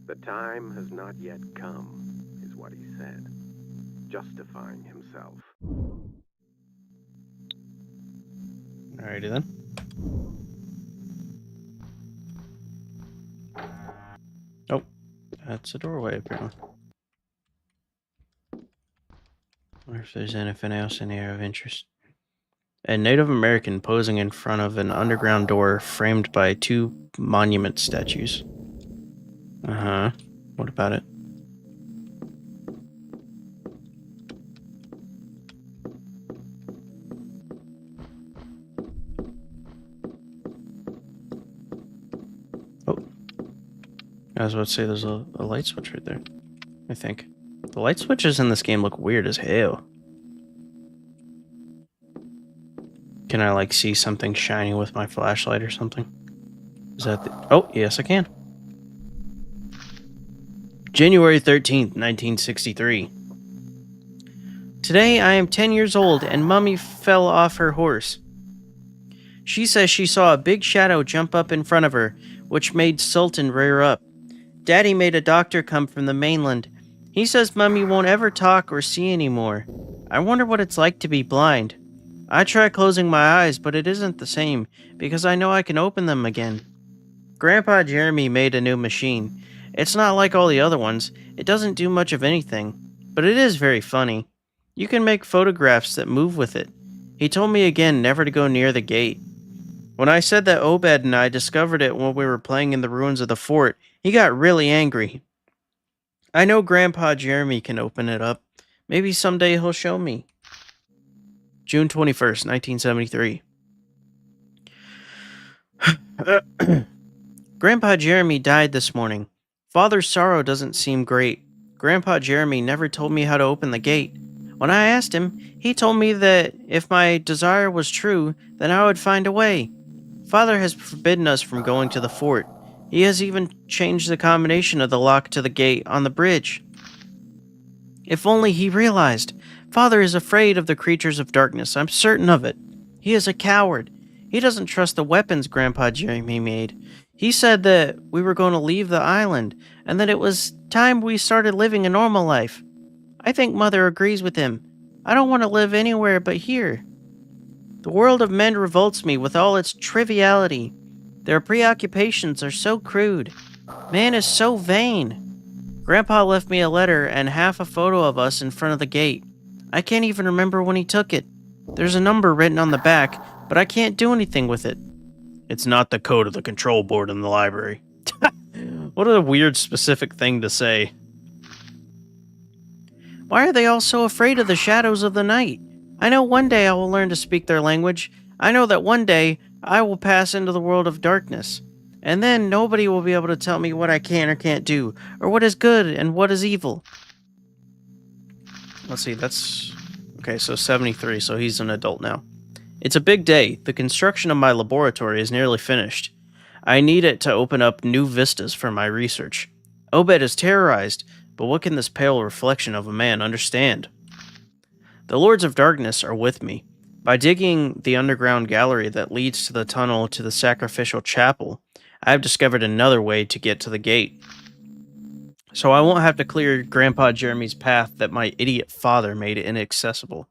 The time has not yet come, is what he said, justifying himself. Alrighty then. Oh, that's a doorway apparently. Wonder if there's anything else in here of interest. A Native American posing in front of an underground door framed by 2 monument statues. Uh-huh. What about it? Oh. I was about to say there's a light switch right there. I think. The light switches in this game look weird as hell. Can I, like, see something shiny with my flashlight or something? Is that the... Oh, yes, I can. January 13th, 1963. Today, I am 10 years old, and Mummy fell off her horse. She says she saw a big shadow jump up in front of her, which made Sultan rear up. Daddy made a doctor come from the mainland. He says Mummy won't ever talk or see anymore. I wonder what it's like to be blind. I try closing my eyes, but it isn't the same, because I know I can open them again. Grandpa Jeremy made a new machine. It's not like all the other ones. It doesn't do much of anything, but it is very funny. You can make photographs that move with it. He told me again never to go near the gate. When I said that Obed and I discovered it when we were playing in the ruins of the fort, he got really angry. I know Grandpa Jeremy can open it up. Maybe someday he'll show me. June 21st, 1973. Grandpa Jeremy died this morning. Father's sorrow doesn't seem great. Grandpa Jeremy never told me how to open the gate. When I asked him, he told me that if my desire was true, then I would find a way. Father has forbidden us from going to the fort. He has even changed the combination of the lock to the gate on the bridge. If only he realized. Father is afraid of the creatures of darkness. I'm certain of it. He is a coward. He doesn't trust the weapons Grandpa Jeremy made. He said that we were going to leave the island, and that it was time we started living a normal life. I think Mother agrees with him. I don't want to live anywhere but here. The world of men revolts me with all its triviality. Their preoccupations are so crude. Man is so vain. Grandpa left me a letter and half a photo of us in front of the gate. I can't even remember when he took it. There's a number written on the back, but I can't do anything with it. It's not the code of the control board in the library. What a weird specific thing to say. Why are they all so afraid of the shadows of the night? I know one day I will learn to speak their language. I know that one day I will pass into the world of darkness. And then nobody will be able to tell me what I can or can't do, or what is good and what is evil. Let's see, that's... Okay, so 73, so he's an adult now. It's a big day. The construction of my laboratory is nearly finished. I need it to open up new vistas for my research. Obed is terrorized, but what can this pale reflection of a man understand? The Lords of Darkness are with me. By digging the underground gallery that leads to the tunnel to the sacrificial chapel, I have discovered another way to get to the gate. So I won't have to clear Grandpa Jeremy's path that my idiot father made inaccessible.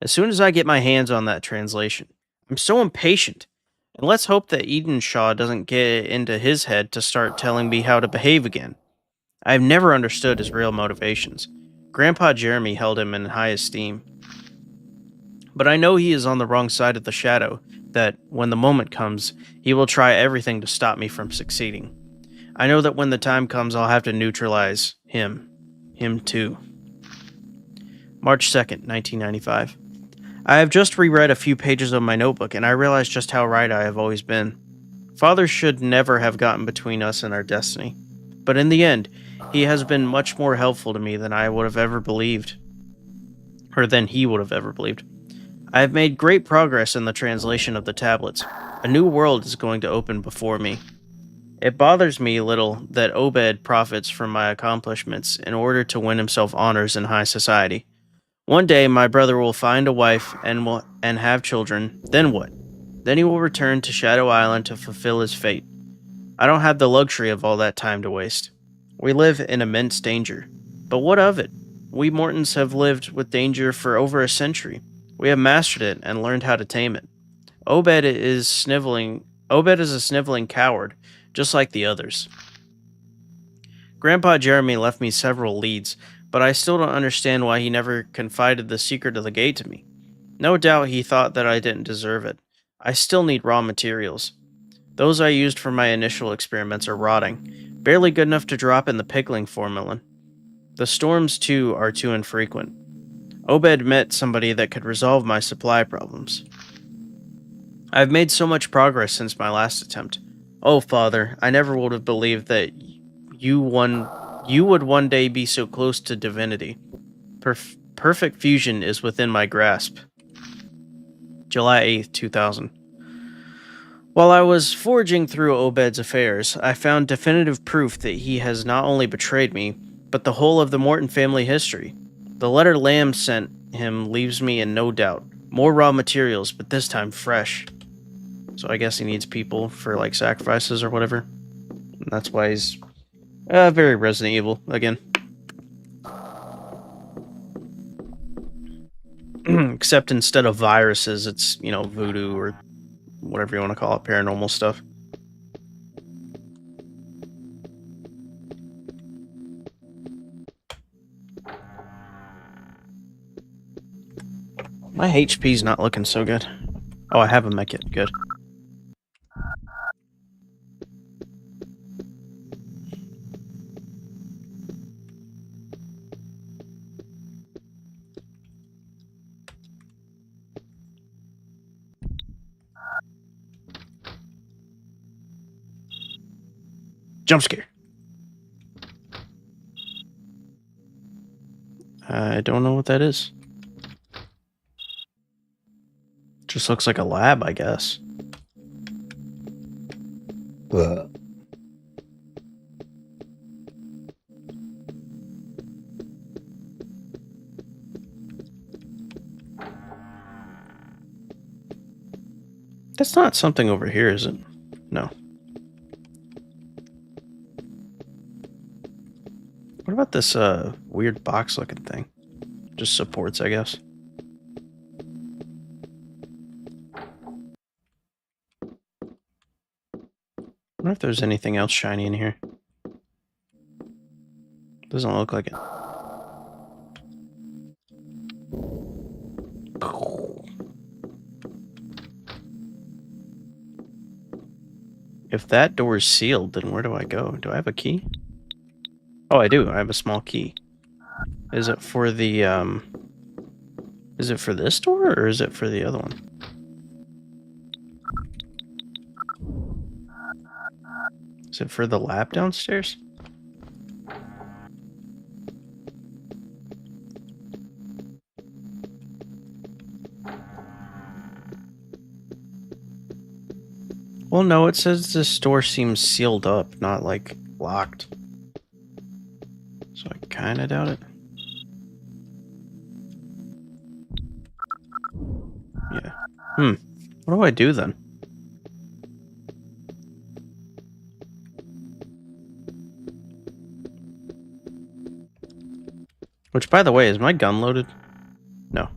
As soon as I get my hands on that translation. I'm so impatient. And let's hope that Edenshaw doesn't get into his head to start telling me how to behave again. I've never understood his real motivations. Grandpa Jeremy held him in high esteem. But I know he is on the wrong side of the shadow, that when the moment comes, he will try everything to stop me from succeeding. I know that when the time comes, I'll have to neutralize him. Him too. March 2nd, 1995. I have just reread a few pages of my notebook, and I realize just how right I have always been. Father should never have gotten between us and our destiny. But in the end, he has been much more helpful to me than I would have ever believed. Or than he would have ever believed. I have made great progress in the translation of the tablets. A new world is going to open before me. It bothers me a little that Obed profits from my accomplishments in order to win himself honors in high society. One day, my brother will find a wife and have children. Then what? Then he will return to Shadow Island to fulfill his fate. I don't have the luxury of all that time to waste. We live in immense danger. But what of it? We Mortons have lived with danger for over a century. We have mastered it and learned how to tame it. Obed is a sniveling coward, just like the others. Grandpa Jeremy left me several leads, but I still don't understand why he never confided the secret of the gate to me. No doubt he thought that I didn't deserve it. I still need raw materials. Those I used for my initial experiments are rotting, barely good enough to drop in the pickling formula. The storms, too, are too infrequent. Obed met somebody that could resolve my supply problems. I've made so much progress since my last attempt. Oh, Father, I never would have believed that you would one day be so close to divinity. Perfect fusion is within my grasp. July 8th, 2000. While I was foraging through Obed's affairs, I found definitive proof that he has not only betrayed me, but the whole of the Morton family history. The letter Lamb sent him leaves me in no doubt. More raw materials, but this time fresh. So I guess he needs people for, like, sacrifices or whatever. And that's why he's very Resident Evil again. Except instead of viruses, it's, you know, voodoo or whatever you want to call it, paranormal stuff. My HP's not looking so good. Oh, I have a mech kit. Good. Jump scare. I don't know what that is. Just looks like a lab, I guess. That's not something over here, is it? No. What about this weird box looking thing? Just supports, I guess. wonder if there's anything else shiny in here. Doesn't look like it. If that door is sealed, then where do I go? Do I have a key? Oh, I do. I have a small key. Is it for the, is it for this door, or is it for the other one? Is it for the lab downstairs? Well, no, it says this door seems sealed up, not, like, locked. So I kinda doubt it. Yeah. What do I do then? Which, by the way, is my gun loaded? No.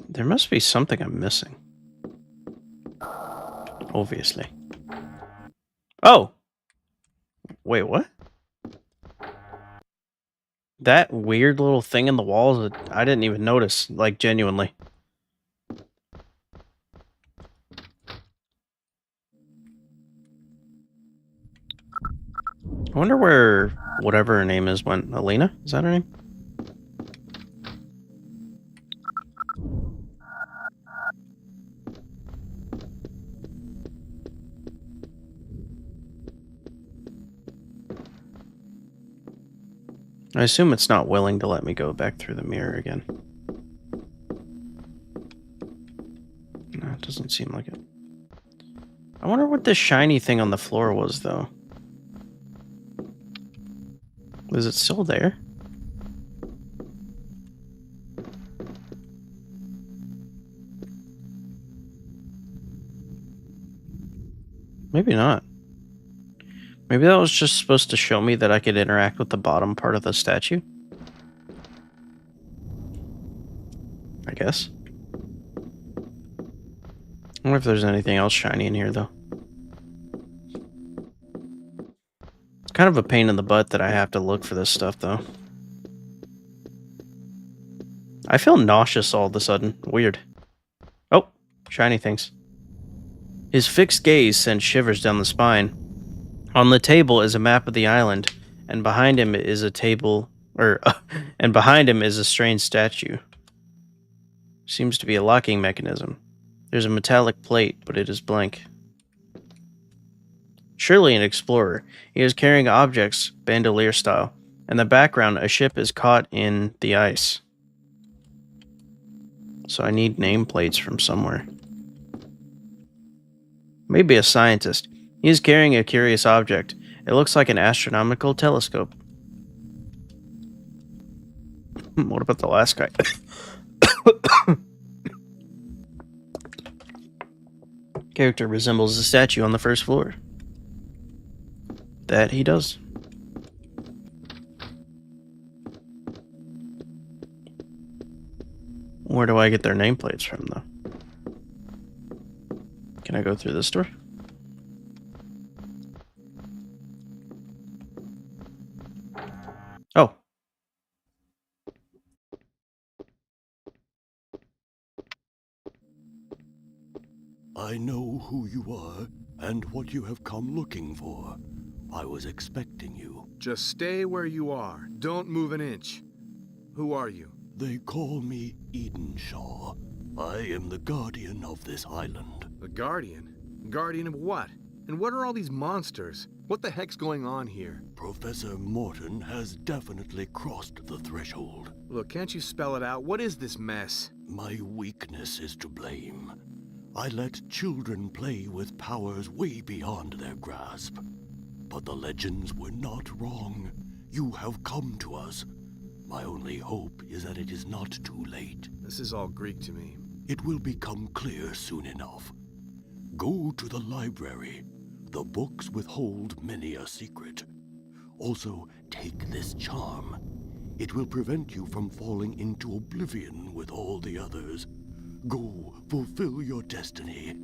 There must be something I'm missing. Obviously. Oh! Wait, what? That weird little thing in the walls, I didn't even notice, like, genuinely. I wonder where whatever her name is went. Elena? Is that her name? I assume it's not willing to let me go back through the mirror again. No, it doesn't seem like it. I wonder what this shiny thing on the floor was, though. Is it still there? Maybe not. Maybe that was just supposed to show me that I could interact with the bottom part of the statue? I guess. I wonder if there's anything else shiny in here, though. It's kind of a pain in the butt that I have to look for this stuff, though. I feel nauseous all of a sudden. Weird. Oh, shiny things. His fixed gaze sends shivers down the spine. On the table is a map of the island, and behind him is a and behind him is a strange statue. Seems to be a locking mechanism. There's a metallic plate, but it is blank. Surely an explorer. He is carrying objects, bandolier style. In the background, a ship is caught in the ice. So I need nameplates from somewhere. Maybe a scientist. He is carrying a curious object. It looks like an astronomical telescope. What about the last guy? Character resembles the statue on the first floor. That he does. Where do I get their nameplates from, though? Can I go through this door? Oh. I know who you are and what you have come looking for. I was expecting you. Just stay where you are. Don't move an inch. Who are you? They call me Edenshaw. I am the guardian of this island. The Guardian? Guardian of what? And what are all these monsters? What the heck's going on here? Professor Morton has definitely crossed the threshold. Look, can't you spell it out? What is this mess? My weakness is to blame. I let children play with powers way beyond their grasp. But the legends were not wrong. You have come to us. My only hope is that it is not too late. This is all Greek to me. It will become clear soon enough. Go to the library. The books withhold many a secret. Also, take this charm. It will prevent you from falling into oblivion with all the others. Go, fulfill your destiny.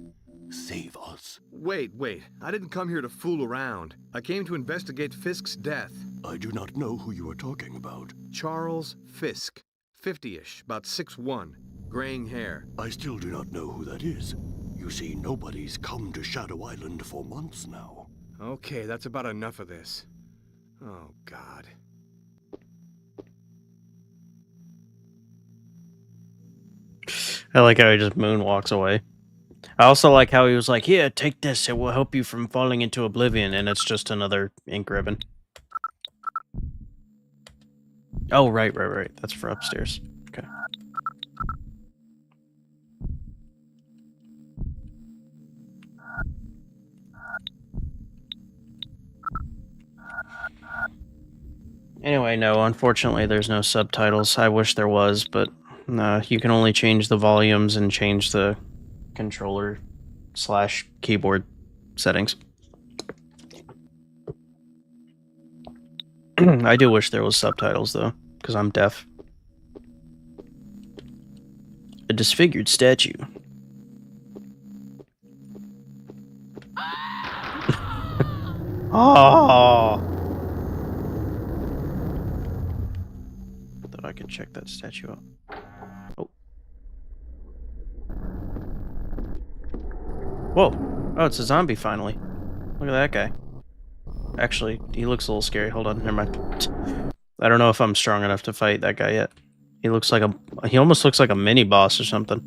Save us. Wait. I didn't come here to fool around. I came to investigate Fisk's death. I do not know who you are talking about. Charles Fisk. 50-ish, about 6'1", graying hair. I still do not know who that is. You see, nobody's come to Shadow Island for months now. Okay, that's about enough of this. Oh, God. I like how he just moonwalks away. I also like how he was like, "Here, take this. It will help you from falling into oblivion," and it's just another ink ribbon. Oh, right. That's for upstairs. Okay. Anyway, no, unfortunately there's no subtitles. I wish there was, but you can only change the volumes and change the controller / keyboard settings. I do wish there was subtitles, though, because I'm deaf. A disfigured statue. Oh! Thought I could check that statue out. Oh. Whoa! Oh, it's a zombie finally. Look at that guy. Actually, he looks a little scary. Hold on, never mind. I don't know if I'm strong enough to fight that guy yet. He looks like he almost looks like a mini boss or something.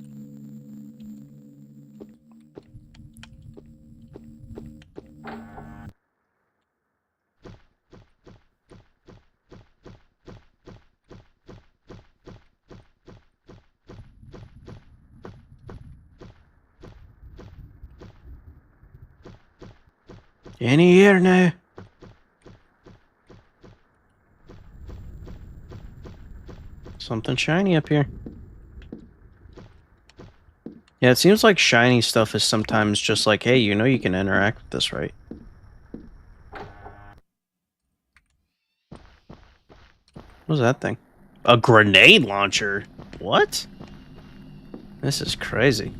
Any here now? Something shiny up here. Yeah, it seems like shiny stuff is sometimes just like, hey, you know you can interact with this, right? What was that thing? A grenade launcher? What? This is crazy.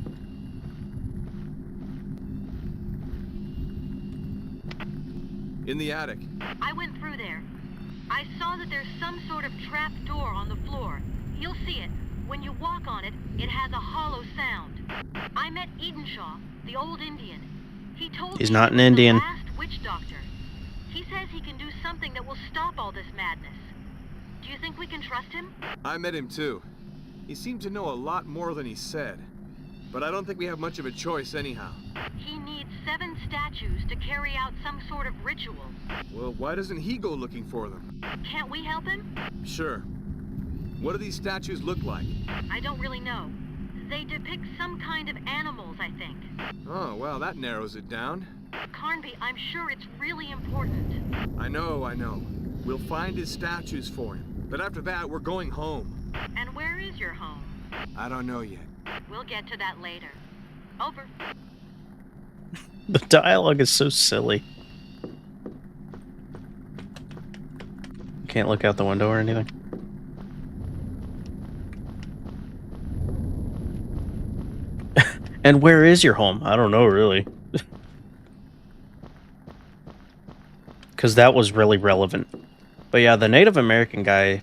In the attic. I went through there. I saw that there's some sort of trap door on the floor. You'll see it. When you walk on it, it has a hollow sound. I met Edenshaw, the old Indian. He told He's me not he an was Indian. the last witch doctor. He says he can do something that will stop all this madness. Do you think we can trust him? I met him too. He seemed to know a lot more than he said. But I don't think we have much of a choice anyhow. He needs 7 statues to carry out some sort of ritual. Well, why doesn't he go looking for them? Can't we help him? Sure. What do these statues look like? I don't really know. They depict some kind of animals, I think. Oh, well, that narrows it down. Carnby, I'm sure it's really important. I know. We'll find his statues for him. But after that, we're going home. And where is your home? I don't know yet. We'll get to that later. Over. The dialogue is so silly. Can't look out the window or anything. And where is your home? I don't know, really. Because that was really relevant. But yeah, the Native American guy,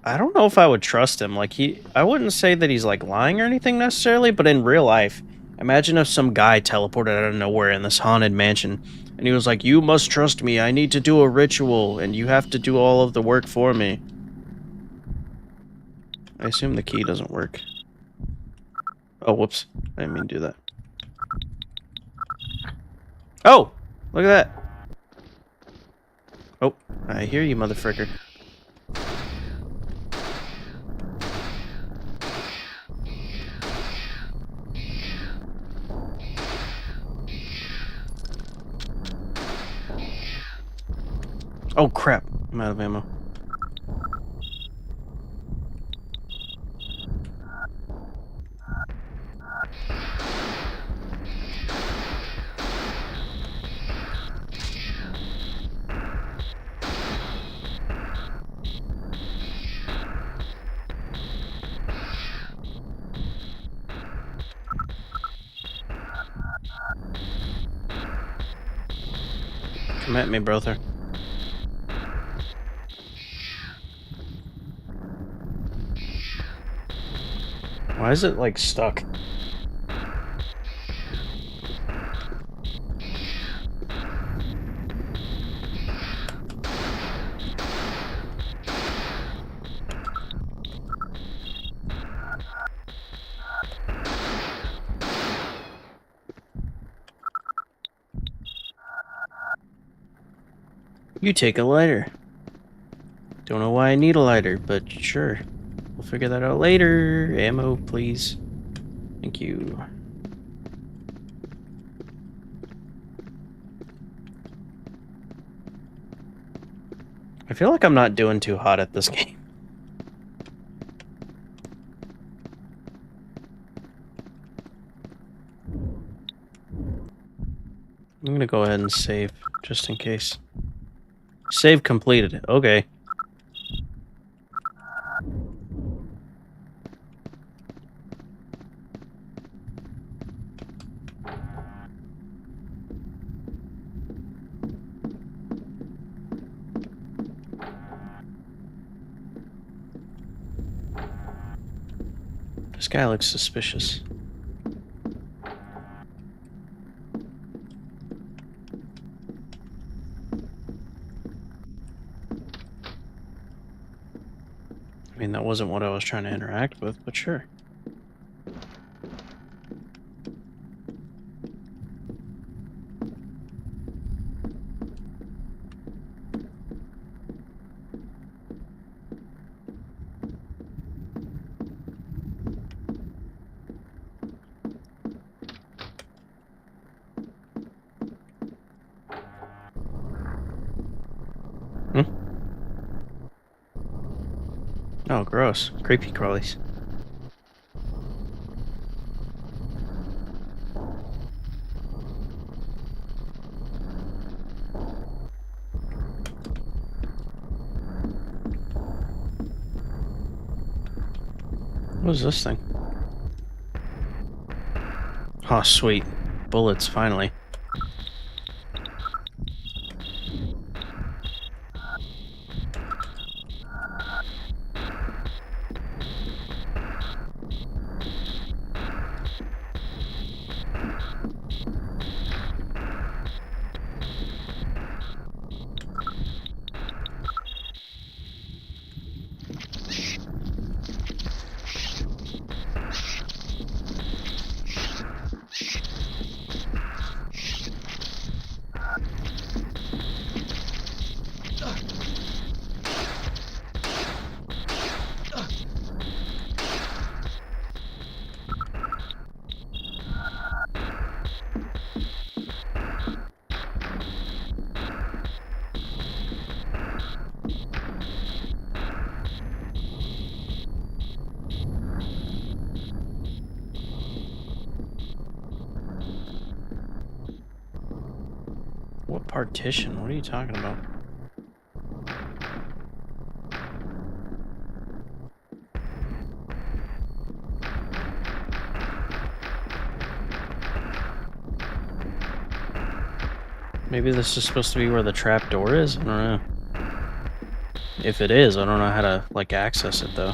I don't know if I would trust him. Like, I wouldn't say that he's, like, lying or anything necessarily, but in real life, imagine if some guy teleported out of nowhere in this haunted mansion, and he was like, "You must trust me, I need to do a ritual, and you have to do all of the work for me." I assume the key doesn't work. Oh, whoops. I didn't mean to do that. Oh! Look at that! Oh, I hear you, motherfricker. Oh crap, I'm out of ammo. Come at me, brother. Why is it, like, stuck? You take a lighter. Don't know why I need a lighter, but sure. We'll figure that out later. Ammo, please. Thank you. I feel like I'm not doing too hot at this game. I'm gonna go ahead and save, just in case. Save completed. Okay. This guy looks suspicious. I mean, that wasn't what I was trying to interact with, but sure. Oh, gross. Creepy crawlies. What is this thing? Oh, sweet. Bullets, finally. What partition? What are you talking about? Maybe this is supposed to be where the trap door is? I don't know. If it is, I don't know how to, like, access it, though.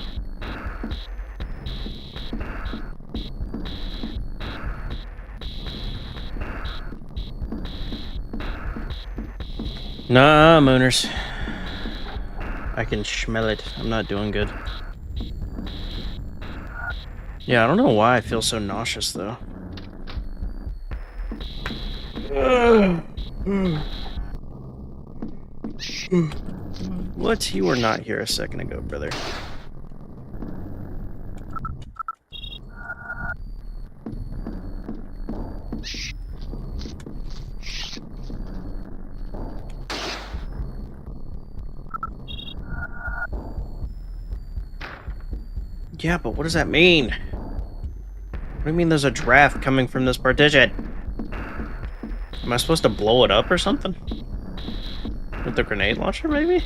Nah, Mooners. I can smell it. I'm not doing good. Yeah, I don't know why I feel so nauseous, though. What? You were not here a second ago, brother. Yeah, but what does that mean? What do you mean there's a draft coming from this partition? Am I supposed to blow it up or something? With the grenade launcher, maybe?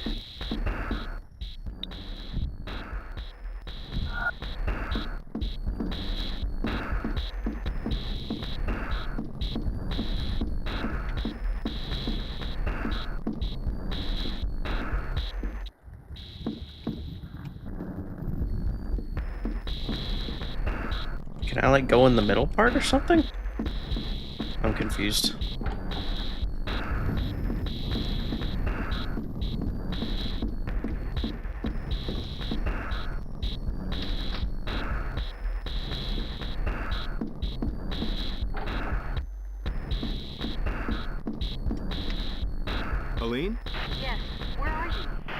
Can I, like, go in the middle part or something? I'm confused. Aline? Yes, where are you?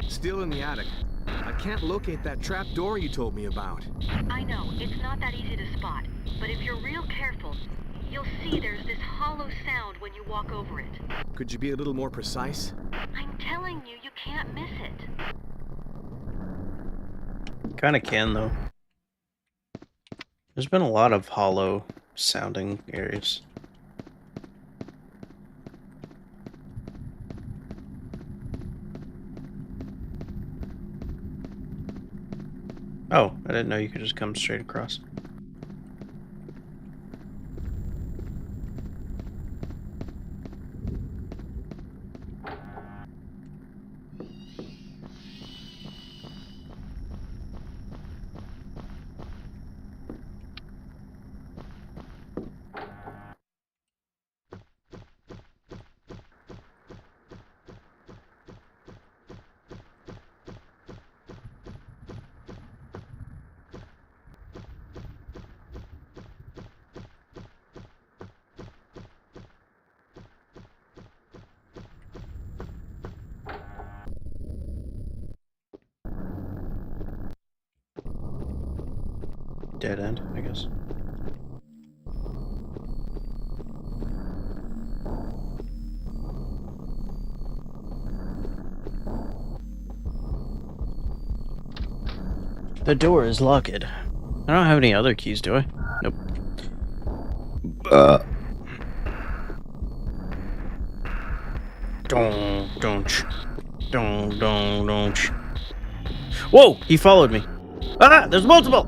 Still in the attic. I can't locate that trap door you told me about. I know, it's not that easy to spot, but if you're real careful, you'll see there's this hollow sound when you walk over it. Could you be a little more precise? I'm telling you, you can't miss it. Kinda can, though. There's been a lot of hollow sounding areas. Oh, I didn't know you could just come straight across. Dead end, I guess. The door is locked. I don't have any other keys, do I? Nope. Don't. Whoa! He followed me. Ah! There's multiple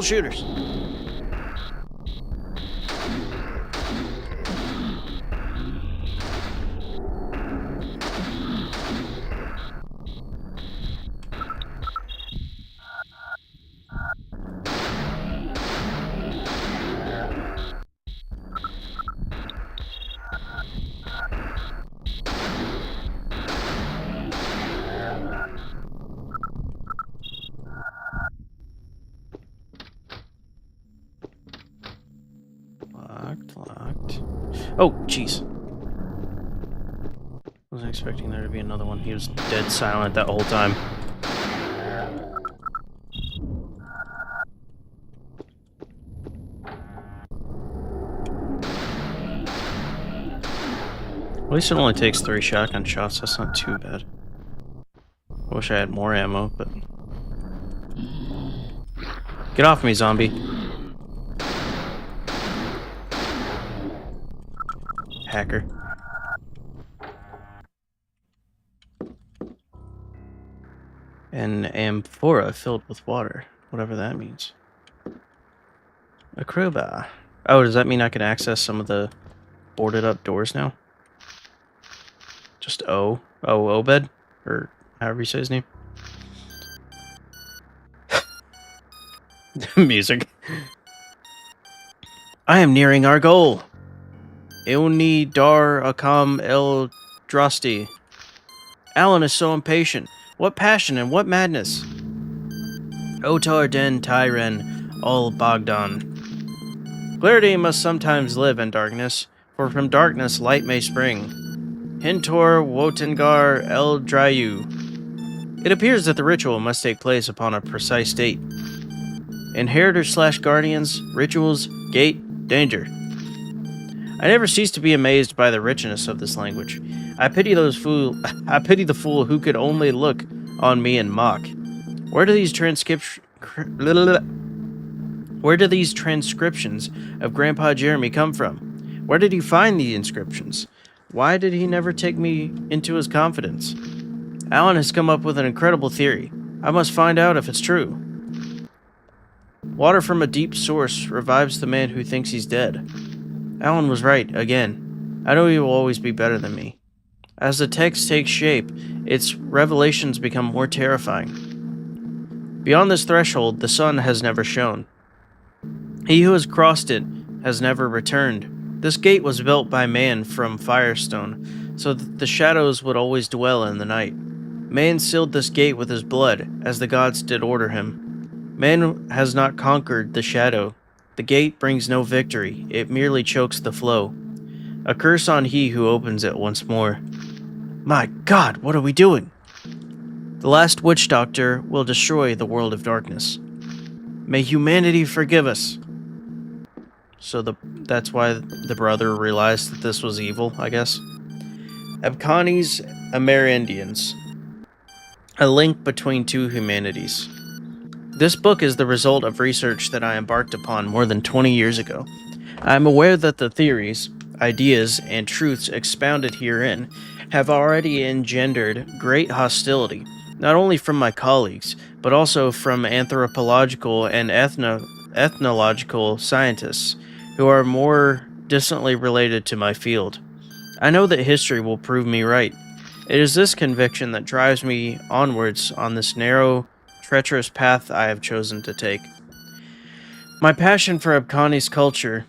shooters. Locked. Oh, jeez. Wasn't expecting there to be another one. He was dead silent that whole time. At least it only takes 3 shotgun shots. That's not too bad. I wish I had more ammo, but... Get off me, zombie. Hacker. An amphora filled with water. Whatever that means. A crowbar. Oh, does that mean I can access some of the boarded up doors now? Just O? Oh, Obed? Or however you say his name. Music. I am nearing our goal. Ilni dar akam el drosti. Alan is so impatient. What passion and what madness. Otar den Tyren ol Bogdan. Clarity must sometimes live in darkness, for from darkness light may spring. Hintor Wotengar el Dryu. It appears that the ritual must take place upon a precise date. Inheritors/guardians, rituals, gate, danger. I never cease to be amazed by the richness of this language. I pity the fool who could only look on me and mock. Where do these transcriptions of Grandpa Jeremy come from? Where did he find the inscriptions? Why did he never take me into his confidence? Alan has come up with an incredible theory. I must find out if it's true. Water from a deep source revives the man who thinks he's dead. Alan was right, again. I know he will always be better than me. As the text takes shape, its revelations become more terrifying. Beyond this threshold, the sun has never shone. He who has crossed it has never returned. This gate was built by man from firestone, so that the shadows would always dwell in the night. Man sealed this gate with his blood, as the gods did order him. Man has not conquered the shadow. The gate brings no victory, it merely chokes the flow. A curse on he who opens it once more. My God, what are we doing? The last witch doctor will destroy the world of darkness. May humanity forgive us. So that's why the brother realized that this was evil, I guess. Abkhanis Amerindians. A link between two humanities. This book is the result of research that I embarked upon more than 20 years ago. I am aware that the theories, ideas, and truths expounded herein have already engendered great hostility, not only from my colleagues, but also from anthropological and ethnological scientists who are more distantly related to my field. I know that history will prove me right. It is this conviction that drives me onwards on this narrow, treacherous path I have chosen to take. My passion for Abkhani's culture,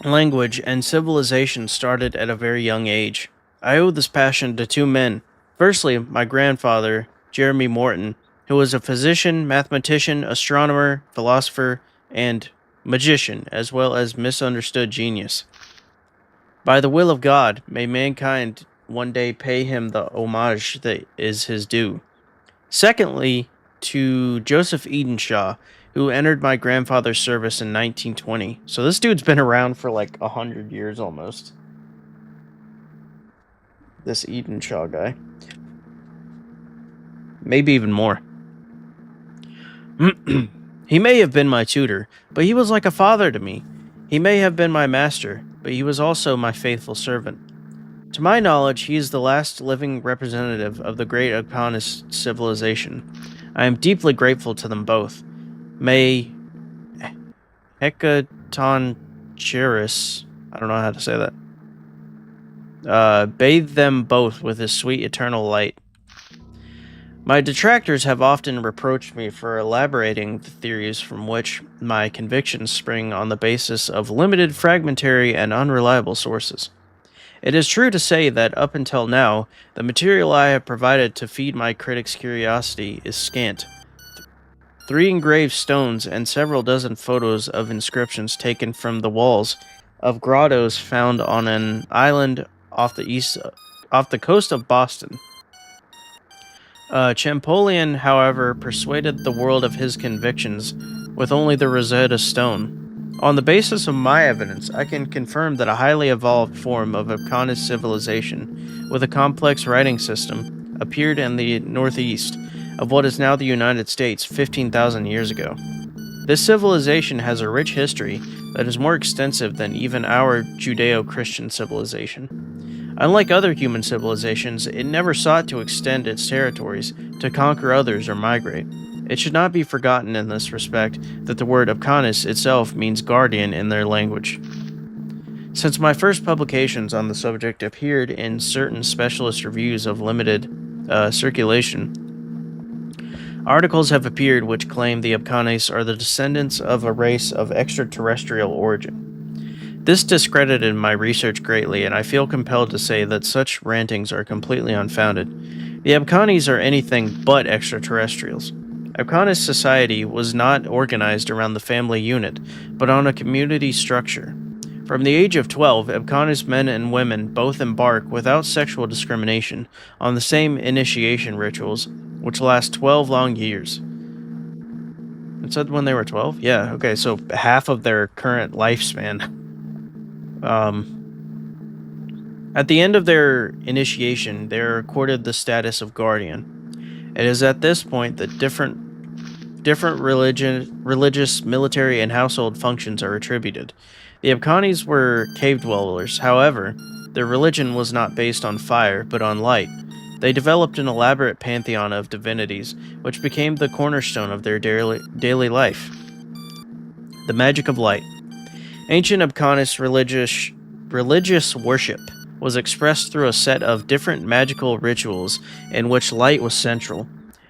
language, and civilization started at a very young age. I owe this passion to two men. Firstly, my grandfather, Jeremy Morton, who was a physician, mathematician, astronomer, philosopher, and magician, as well as misunderstood genius. By the will of God, may mankind one day pay him the homage that is his due. Secondly, to Joseph Edenshaw, who entered my grandfather's service in 1920. So this dude's been around for like 100 years almost. This Edenshaw guy. Maybe even more. He may have been my tutor, but he was like a father to me. He may have been my master, but he was also my faithful servant. To my knowledge, he is the last living representative of the great Abkhanis civilization. I am deeply grateful to them both. May Hekatoncheris, I don't know how to say that, bathe them both with his sweet eternal light. My detractors have often reproached me for elaborating the theories from which my convictions spring on the basis of limited, fragmentary, and unreliable sources. It is true to say that up until now, the material I have provided to feed my critics' curiosity is scant. 3 engraved stones and several dozen photos of inscriptions taken from the walls of grottos found on an island off the coast of Boston. Champollion, however, persuaded the world of his convictions with only the Rosetta Stone. On the basis of my evidence, I can confirm that a highly evolved form of Abkhanis civilization, with a complex writing system, appeared in the northeast of what is now the United States 15,000 years ago. This civilization has a rich history that is more extensive than even our Judeo-Christian civilization. Unlike other human civilizations, it never sought to extend its territories, to conquer others or migrate. It should not be forgotten in this respect that the word Abkhanis itself means guardian in their language. Since my first publications on the subject appeared in certain specialist reviews of limited circulation, articles have appeared which claim the Abkhanis are the descendants of a race of extraterrestrial origin. This discredited my research greatly, and I feel compelled to say that such rantings are completely unfounded. The Abkhanis are anything but extraterrestrials. Abkhanis society was not organized around the family unit, but on a community structure. From the age of 12, Abkhanis men and women both embark, without sexual discrimination, on the same initiation rituals, which last 12 long years. It said when they were 12? Yeah, okay, so half of their current lifespan. At the end of their initiation, they are accorded the status of guardian. It is at this point that different religious, military, and household functions are attributed. The Abkhanis were cave dwellers. However, their religion was not based on fire, but on light. They developed an elaborate pantheon of divinities, which became the cornerstone of their daily life. The magic of light. Ancient Abkhanis religious worship was expressed through a set of different magical rituals in which light was central.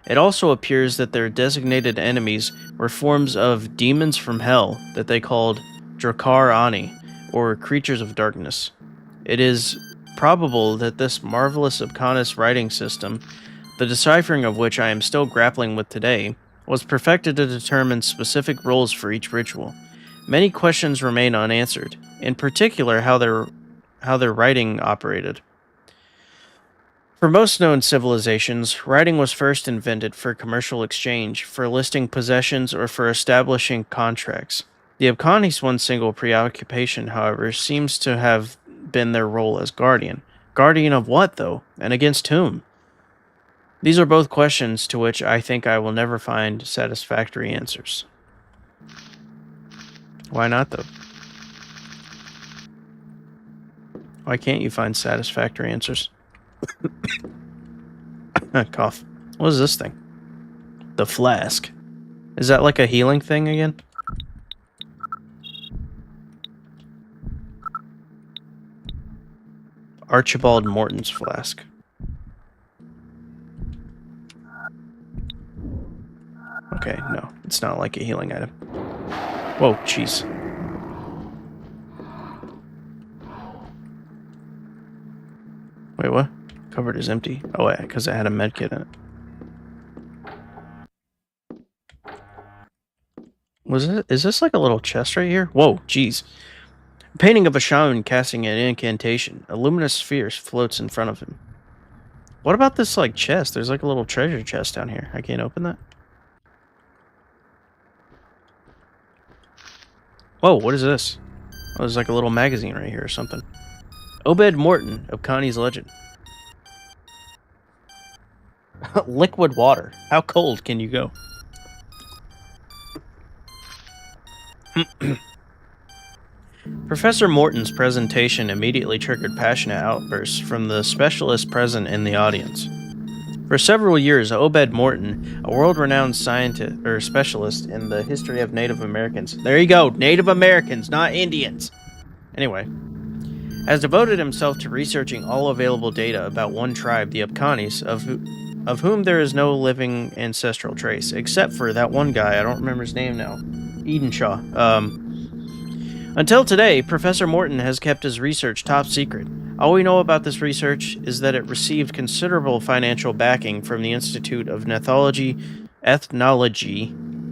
It also appears that their designated enemies were forms of demons from hell that they called Drakar Ani, or creatures of darkness. It is probable that this marvelous subconscious writing system, the deciphering of which I am still grappling with today, was perfected to determine specific roles for each ritual. Many questions remain unanswered, in particular how their writing operated. For most known civilizations, writing was first invented for commercial exchange, for listing possessions, or for establishing contracts. The Abkhanis' one single preoccupation, however, seems to have been their role as guardian. Guardian of what, though? And against whom? These are both questions to which I think I will never find satisfactory answers. Why not, though? Why can't you find satisfactory answers? Cough. What is this thing? The flask. Is that like a healing thing again? Archibald Morton's flask. Okay, no. It's not like a healing item. Whoa, jeez. Wait, what? Cupboard is empty. Oh, yeah, because it had a medkit in it. Is this like a little chest right here? Whoa, jeez. A painting of a shaman casting an incantation. A luminous sphere floats in front of him. What about this, like, chest? There's like a little treasure chest down here. I can't open that? Whoa, what is this? Oh, there's like a little magazine right here or something. Obed Morton of Connie's Legend. Liquid water. How cold can you go? Professor Morton's presentation immediately triggered passionate outbursts from the specialists present in the audience. For several years, Obed Morton, a world-renowned scientist or specialist in the history of Native Americans, there you go, Native Americans, not Indians. Anyway, has devoted himself to researching all available data about one tribe, the Abkhanis, of whom there is no living ancestral trace, except for that one guy, I don't remember his name now, Edenshaw. Until today, Professor Morton has kept his research top secret. All we know about this research is that it received considerable financial backing from the Institute of Ethnology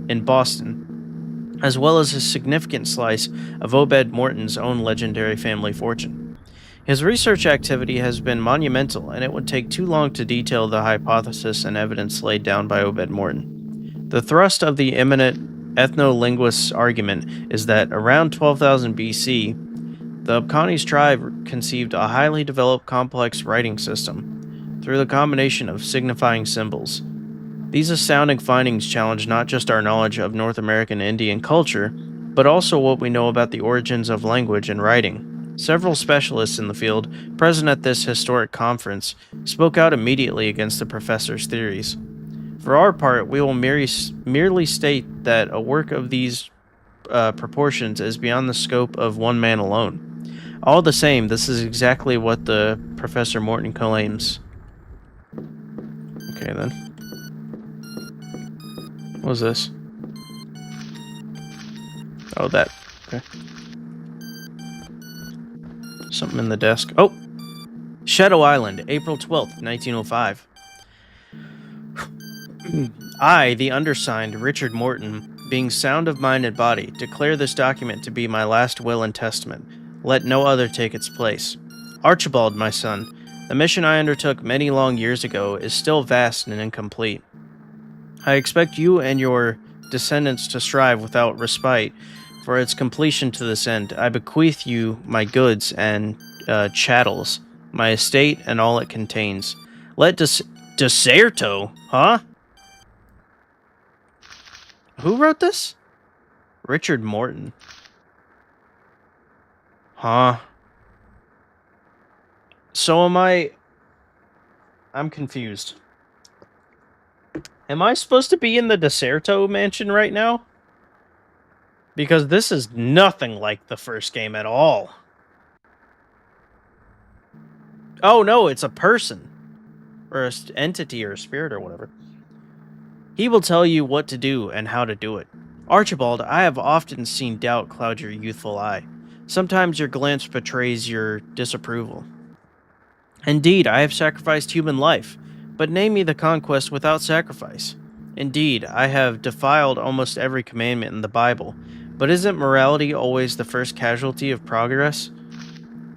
in Boston, as well as a significant slice of Obed Morton's own legendary family fortune. His research activity has been monumental, and it would take too long to detail the hypothesis and evidence laid down by Obed Morton. The thrust of the eminent ethno-linguist's argument is that around 12,000 BC, the Abkhanis tribe conceived a highly developed complex writing system through the combination of signifying symbols. These astounding findings challenge not just our knowledge of North American Indian culture, but also what we know about the origins of language and writing. Several specialists in the field present at this historic conference spoke out immediately against the professor's theories. For our part, we will merely state that a work of these proportions is beyond the scope of one man alone. All the same, this is exactly what the Professor Morton claims. Okay, then. What was this? Oh, that. Okay. Something in the desk. Oh! Shadow Island, April 12th, 1905. I, the undersigned, Richard Morton, being sound of mind and body, declare this document to be my last will and testament. Let no other take its place. Archibald, my son, the mission I undertook many long years ago is still vast and incomplete. I expect you and your descendants to strive without respite for its completion to this end. I bequeath you my goods and chattels, my estate and all it contains. Let Deserto? Huh? Who wrote this? Richard Morton. Huh. So I'm confused. Am I supposed to be in the Deserto mansion right now? Because this is nothing like the first game at all. Oh no, it's a person. Or an entity or a spirit or whatever. He will tell you what to do and how to do it. Archibald, I have often seen doubt cloud your youthful eye. Sometimes your glance betrays your disapproval. Indeed, I have sacrificed human life, but name me the conquest without sacrifice. Indeed, I have defiled almost every commandment in the Bible, but isn't morality always the first casualty of progress?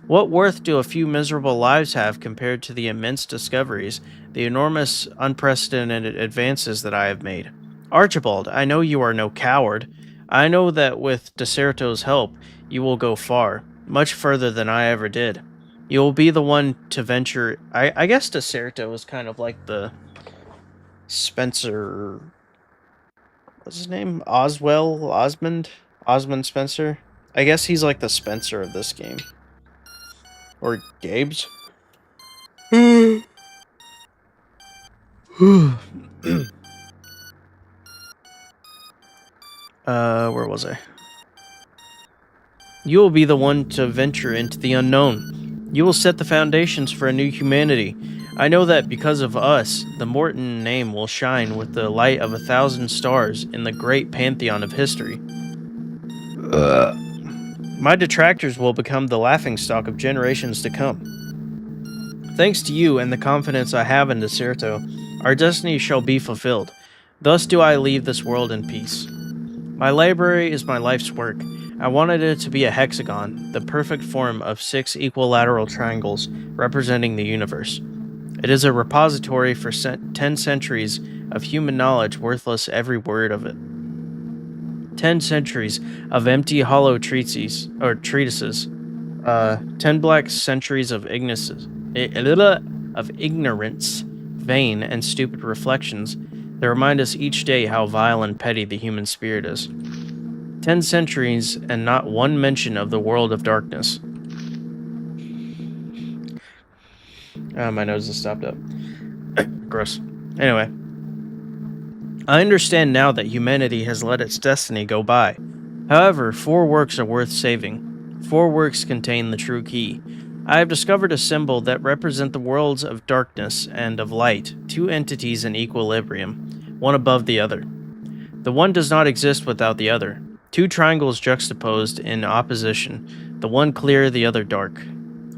What worth do a few miserable lives have compared to the immense discoveries, the enormous, unprecedented advances that I have made? Archibald, I know you are no coward. I know that with Deserto's help, you will go far, much further than I ever did. You will be the one to venture. I guess Deserto is kind of like the Spencer. What's his name? Osmond Spencer. I guess he's like the Spencer of this game. Or Gabe's. Where was I? You will be the one to venture into the unknown. You will set the foundations for a new humanity. I know that because of us, the Morton name will shine with the light of 1,000 stars in the great pantheon of history. My detractors will become the laughingstock of generations to come. Thanks to you and the confidence I have in Deserto, our destiny shall be fulfilled. Thus do I leave this world in peace. My library is my life's work. I wanted it to be a hexagon, the perfect form of 6 equilateral triangles representing the universe. It is a repository for 10 centuries of human knowledge, worthless every word of it. 10 centuries of empty, hollow treatises. 10 black centuries of ignorance, vain and stupid reflections that remind us each day how vile and petty the human spirit is. 10 centuries and not one mention of the world of darkness. My nose is stopped up. Gross. Anyway. I understand now that humanity has let its destiny go by. However, 4 works are worth saving. 4 works contain the true key. I have discovered a symbol that represent the worlds of darkness and of light, 2 entities in equilibrium, one above the other. The one does not exist without the other. 2 triangles juxtaposed in opposition, the one clear, the other dark.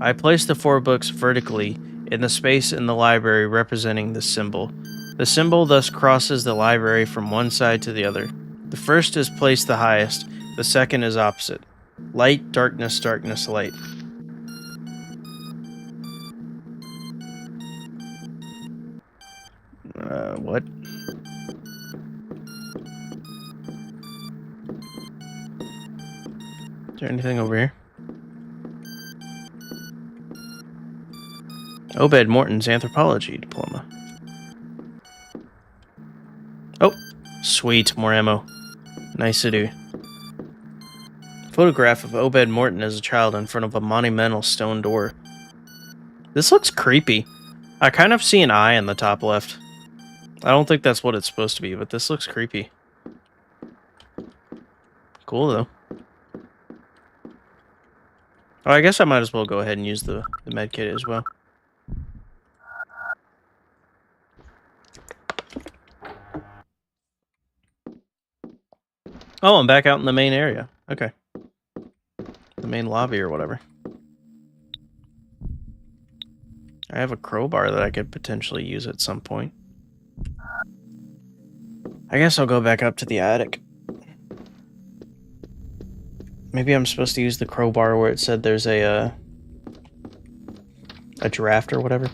I placed the 4 books vertically in the space in the library representing this symbol. The symbol thus crosses the library from one side to the other. The first is placed the highest, the second is opposite. Light, darkness, darkness, light. What? Is there anything over here? Obed Morton's anthropology diploma. Oh, sweet, more ammo. Nice to do. Photograph of Obed Morton as a child in front of a monumental stone door. This looks creepy. I kind of see an eye in the top left. I don't think that's what it's supposed to be, but this looks creepy. Cool, though. Oh, I guess I might as well go ahead and use the med kit as well. Oh, I'm back out in the main area. Okay. The main lobby or whatever. I have a crowbar that I could potentially use at some point. I guess I'll go back up to the attic. Maybe I'm supposed to use the crowbar where it said there's a draft or whatever.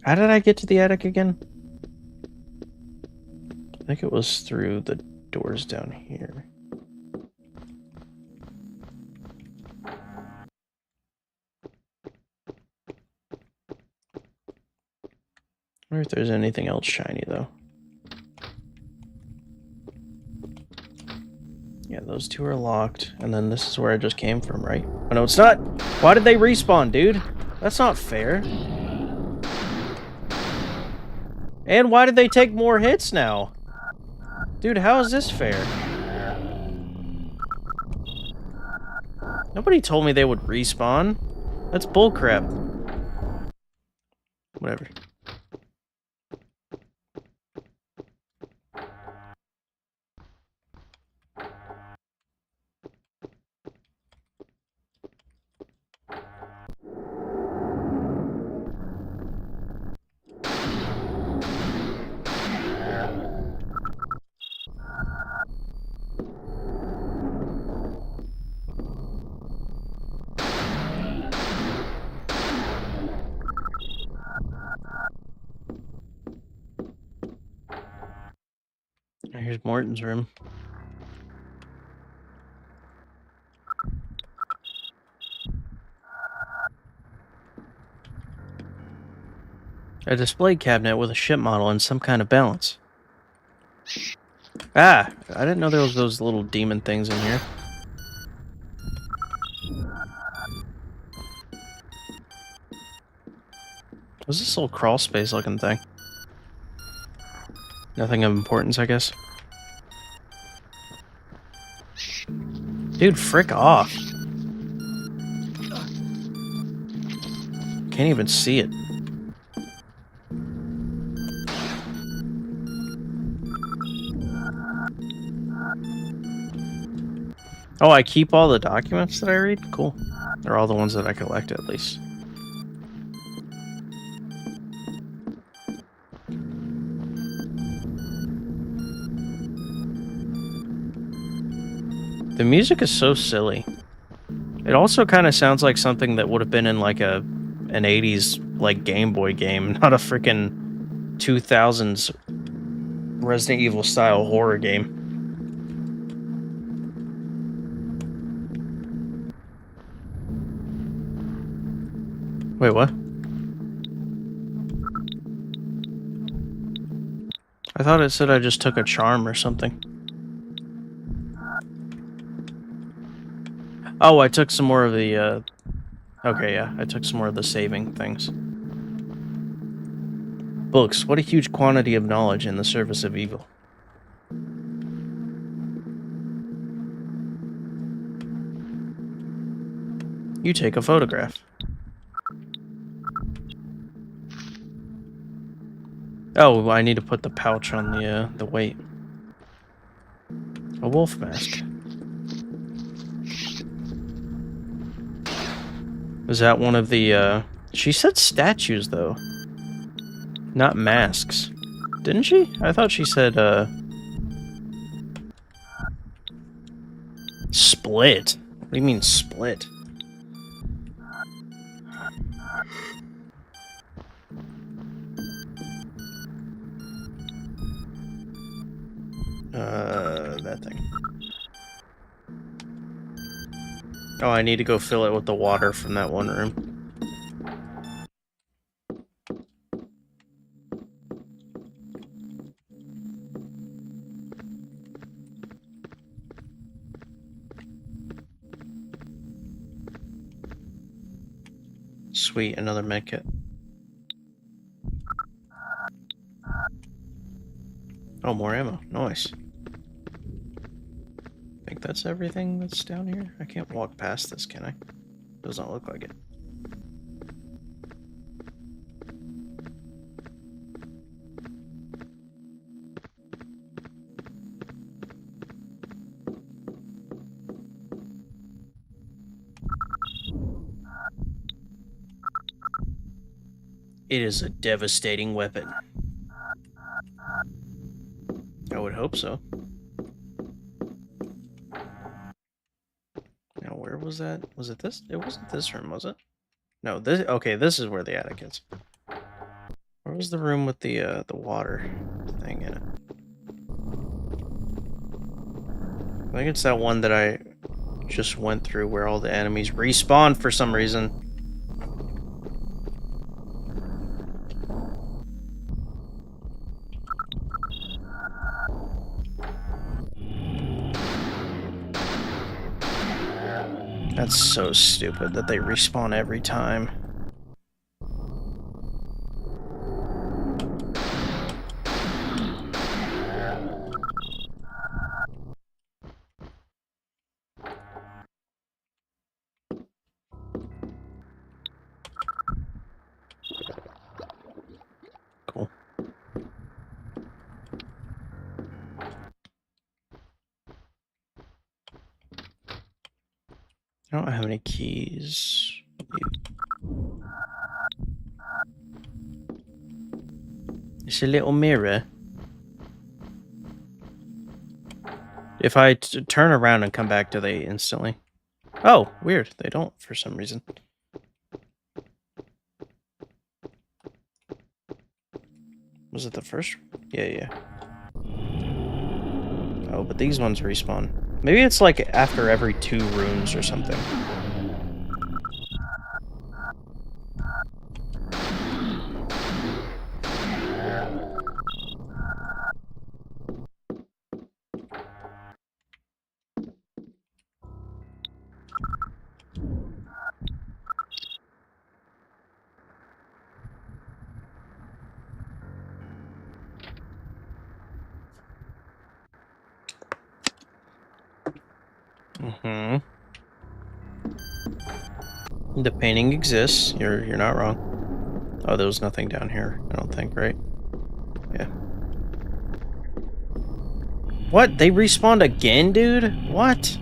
How did I get to the attic again? I think it was through the doors down here. I wonder if there's anything else shiny, though. Yeah, those 2 are locked, and then this is where I just came from, right? Oh, no, it's not! Why did they respawn, dude? That's not fair. And why did they take more hits now? Dude, how is this fair? Nobody told me they would respawn. That's bullcrap. Whatever. Here's Morton's room. A display cabinet with a ship model and some kind of balance. Ah! I didn't know there was those little demon things in here. What's this little crawl space looking thing? Nothing of importance, I guess. Dude, frick off. Can't even see it. Oh, I keep all the documents that I read? Cool. They're all the ones that I collect, at least. The music is so silly. It also kind of sounds like something that would have been in like an 80s like Game Boy game, not a freaking 2000s Resident Evil style horror game. Wait, what? I thought it said I just took a charm or something. Oh, I took some more of the, okay, yeah, I took some more of the saving things. Books. What a huge quantity of knowledge in the service of evil. You take a photograph. Oh, I need to put the pouch on the weight. A wolf mask. Was that one of the, she said statues, though. Not masks. Didn't she? I thought she said, split. What do you mean, split? That thing. Oh, I need to go fill it with the water from that one room. Sweet, another medkit. Oh, more ammo. Nice. I think that's everything that's down here. I can't walk past this, can I? Does not look like it. It is a devastating weapon. I would hope so. Now, where was that? Was it this? It wasn't this room, was it? No, this. Okay, this is where the attic is. Where was the room with the water thing in it? I think it's that one that I just went through where all the enemies respawn for some reason. That's so stupid that they respawn every time. Cool. I don't have any keys. It's a little mirror. If I turn around and come back, do they instantly? Oh, weird. They don't for some reason. Was it the first? Yeah, yeah. Oh, but these ones respawn. Maybe it's like after every 2 runes or something. Mm-hmm. The painting exists. You're not wrong. Oh, there was nothing down here, I don't think, right? Yeah. What? They respawned again, dude? What?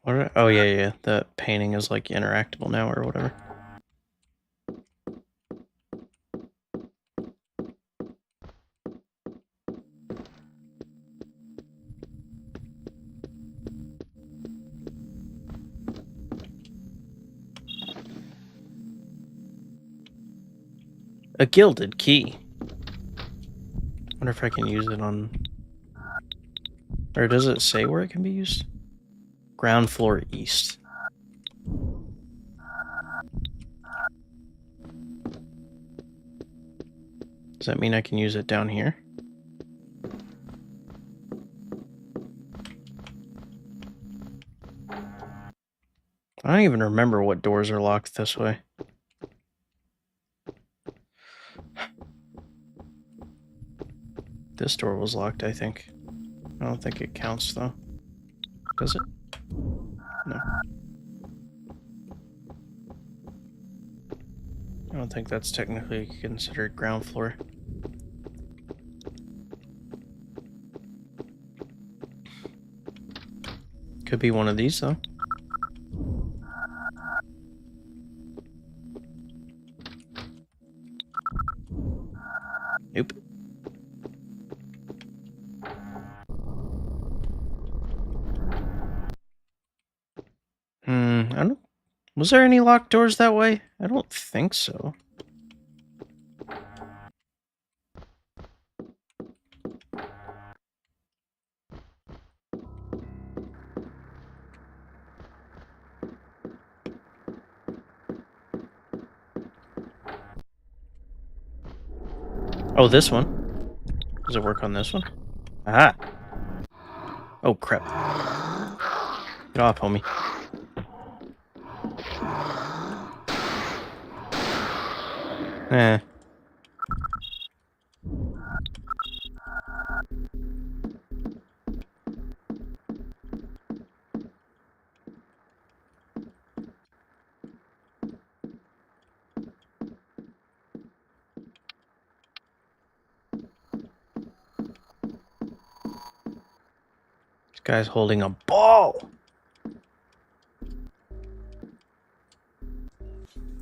What? Oh, yeah. The painting is like interactable now or whatever. A gilded key. Wonder if I can use it on... Or does it say where it can be used? Ground floor east. Does that mean I can use it down here? I don't even remember what doors are locked this way. This door was locked, I think. I don't think it counts, though. Does it? No. I don't think that's technically considered ground floor. Could be one of these, though. Nope. I don't... Was there any locked doors that way? I don't think so. Oh, this one. Does it work on this one? Aha! Oh, crap. Get off, homie. Eh. This guy's holding a ball!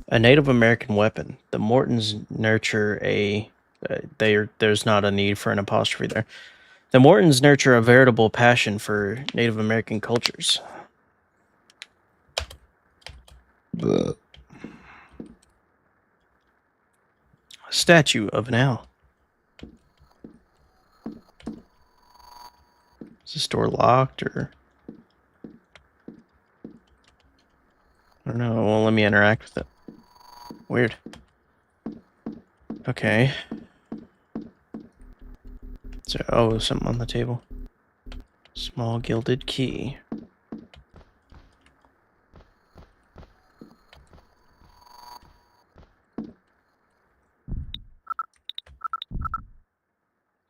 A Native American weapon. The Mortons nurture a... there's not a need for an apostrophe there. The Mortons nurture a veritable passion for Native American cultures. A statue of an owl. Is this door locked, or... I don't know, it won't let me interact with it. Weird. Okay. So, oh, something on the table. Small gilded key.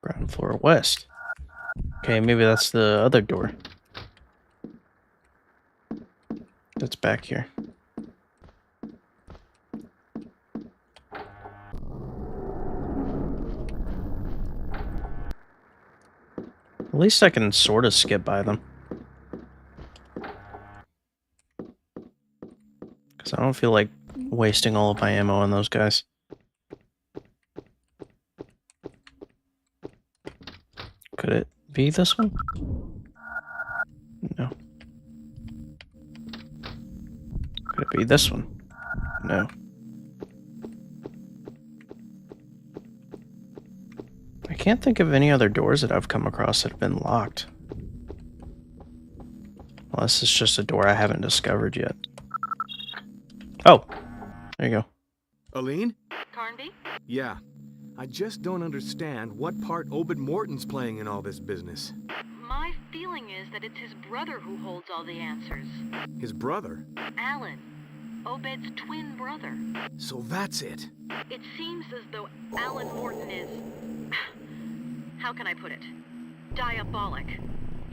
Ground floor west. Okay, maybe that's the other door. That's back here. At least I can sort of skip by them. Because I don't feel like wasting all of my ammo on those guys. Could it be this one? No. Could it be this one? No. I can't think of any other doors that I've come across that have been locked. Unless it's just a door I haven't discovered yet. Oh! There you go. Aline? Carnby? Yeah. I just don't understand what part Obed Morton's playing in all this business. My feeling is that it's his brother who holds all the answers. His brother? Alan. Obed's twin brother. So that's it. It seems as though Alan Morton is... How can I put it? Diabolic.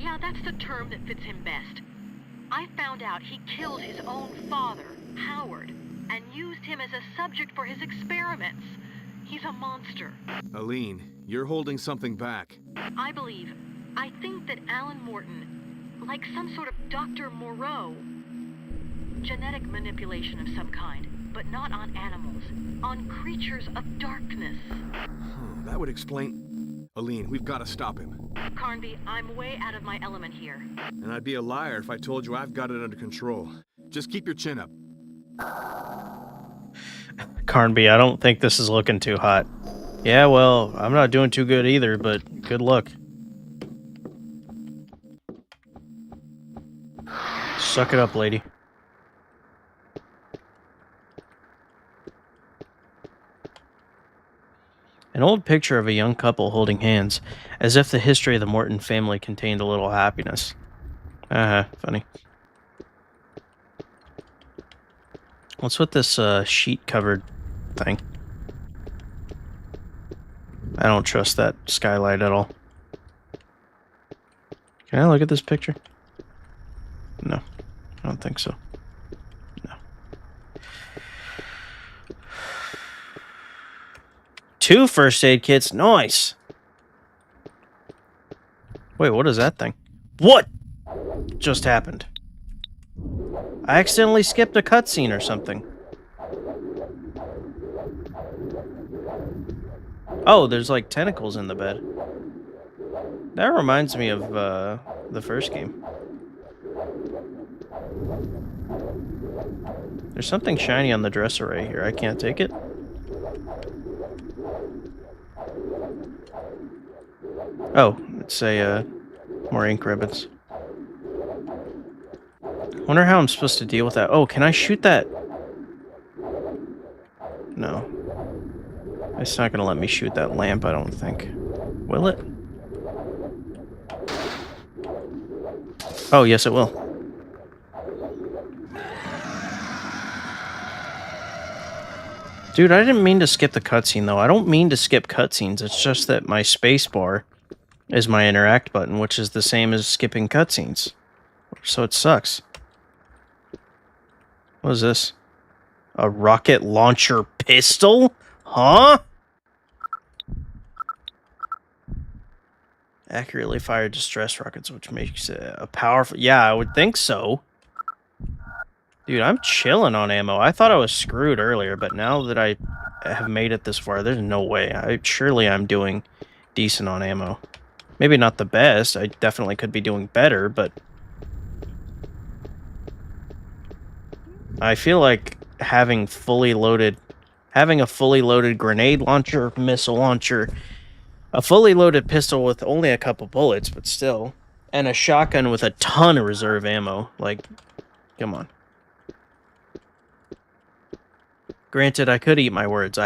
Yeah, that's the term that fits him best. I found out he killed his own father, Howard, and used him as a subject for his experiments. He's a monster. Aline, you're holding something back. I think that Alan Morton, like some sort of Dr. Moreau, genetic manipulation of some kind, but not on animals, on creatures of darkness. That would explain... Aline, we've got to stop him. Carnby, I'm way out of my element here. And I'd be a liar if I told you I've got it under control. Just keep your chin up. Carnby, I don't think this is looking too hot. Yeah, well, I'm not doing too good either, but good luck. Suck it up, lady. An old picture of a young couple holding hands, as if the history of the Morton family contained a little happiness. Funny. What's with this sheet-covered thing? I don't trust that skylight at all. Can I look at this picture? No, I don't think so. No. 2 first aid kits, nice! Wait, what is that thing? What just happened? I accidentally skipped a cutscene or something. Oh, there's like tentacles in the bed. That reminds me of the first game. There's something shiny on the dresser right here. I can't take it. Oh, it's a more ink ribbons. Wonder how I'm supposed to deal with that. Oh, can I shoot that? No. It's not gonna let me shoot that lamp, I don't think. Will it? Oh, yes it will. Dude, I didn't mean to skip the cutscene, though. I don't mean to skip cutscenes. It's just that my spacebar is my interact button, which is the same as skipping cutscenes. So it sucks. What is this? A rocket launcher pistol? Huh? Accurately fired distress rockets, which makes it a powerful... Yeah, I would think so. Dude, I'm chilling on ammo. I thought I was screwed earlier, but now that I have made it this far, there's no way. Surely I'm doing decent on ammo. Maybe not the best. I definitely could be doing better, but... I feel like having a fully loaded grenade launcher, missile launcher, a fully loaded pistol with only a couple bullets, but still, and a shotgun with a ton of reserve ammo. Like, come on. Granted, I could eat my words.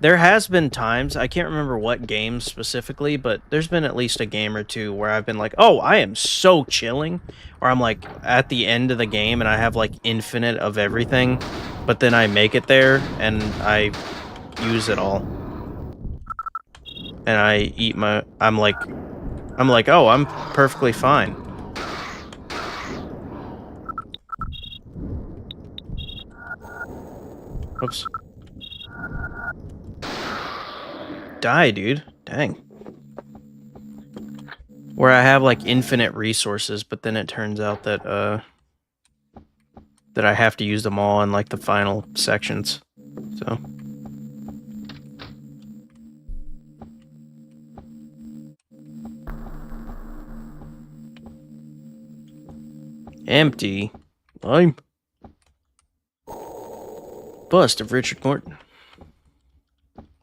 There has been times, I can't remember what games specifically, but there's been at least a game or two where I've been like, oh, I am so chilling. Or I'm like at the end of the game and I have like infinite of everything, but then I make it there and I use it all. And I eat I'm like, oh, I'm perfectly fine. Oops. Die, dude. Dang. Where I have like infinite resources, but then it turns out that that I have to use them all in like the final sections. So Empty. I'm bust of Richard Morton.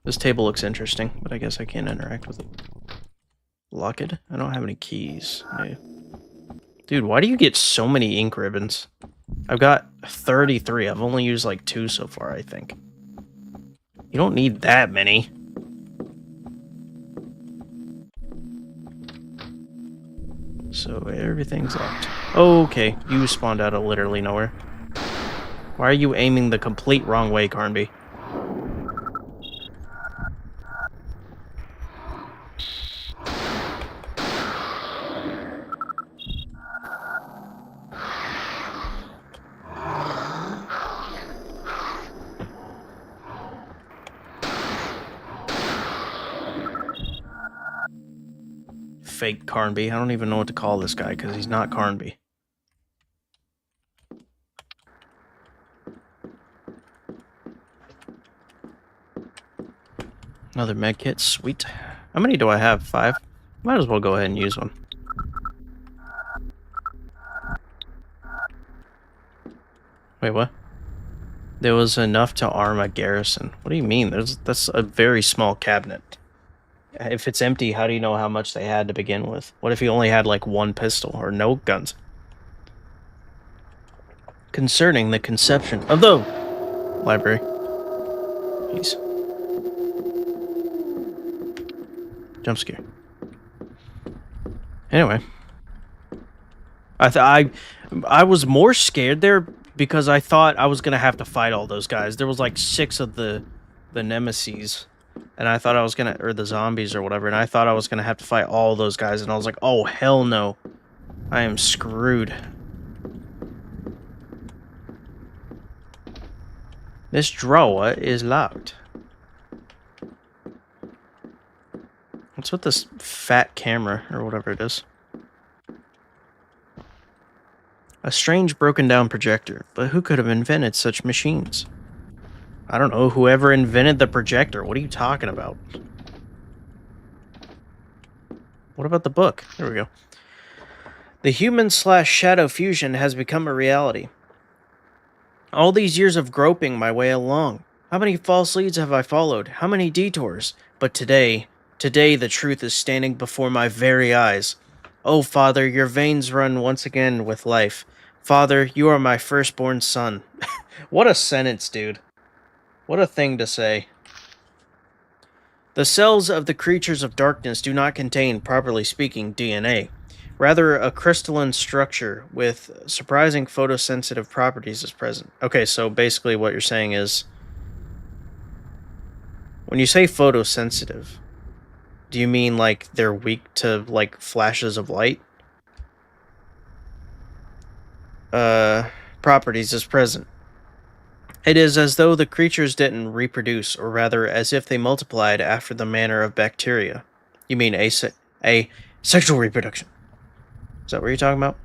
This table looks interesting, but I guess I can't interact with it. Lock it? I don't have any keys. Dude, why do you get so many ink ribbons? I've got 33. I've only used like 2 so far, I think. You don't need that many. So everything's locked. Okay, you spawned out of literally nowhere. Why are you aiming the complete wrong way, Carnby? Fake Carnby. I don't even know what to call this guy because he's not Carnby. Another medkit, sweet. How many do I have? 5? Might as well go ahead and use one. Wait, what? There was enough to arm a garrison. What do you mean? That's a very small cabinet. If it's empty, how do you know how much they had to begin with? What if he only had like 1 pistol or no guns? Concerning the conception of the library. Jeez. Jump scare. Anyway. I was more scared there because I thought I was gonna have to fight all those guys. There was like 6 of the nemesis. And I thought I was gonna, or the zombies or whatever, and I thought I was gonna have to fight all those guys, and I was like, oh, hell no. I am screwed. This drawer is locked. What's with this fat camera, or whatever it is? A strange broken down projector, but who could have invented such machines? I don't know, whoever invented the projector. What are you talking about? What about the book? There we go. The human/shadow fusion has become a reality. All these years of groping my way along. How many false leads have I followed? How many detours? But today the truth is standing before my very eyes. Oh, Father, your veins run once again with life. Father, you are my firstborn son. What a sentence, dude. What a thing to say. The cells of the creatures of darkness do not contain, properly speaking, DNA. Rather, a crystalline structure with surprising photosensitive properties is present. Okay, so basically what you're saying is, when you say photosensitive, do you mean like they're weak to like flashes of light? Properties is present. It is as though the creatures didn't reproduce, or rather, as if they multiplied after the manner of bacteria. You mean asexual reproduction? Is that what you're talking about?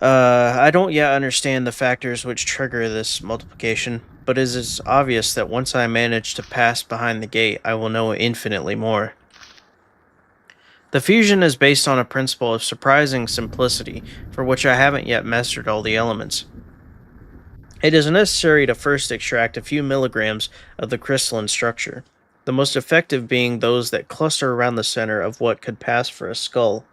I don't yet understand the factors which trigger this multiplication, but it is obvious that once I manage to pass behind the gate, I will know infinitely more. The fusion is based on a principle of surprising simplicity, for which I haven't yet mastered all the elements. It is necessary to first extract a few milligrams of the crystalline structure, the most effective being those that cluster around the center of what could pass for a skull.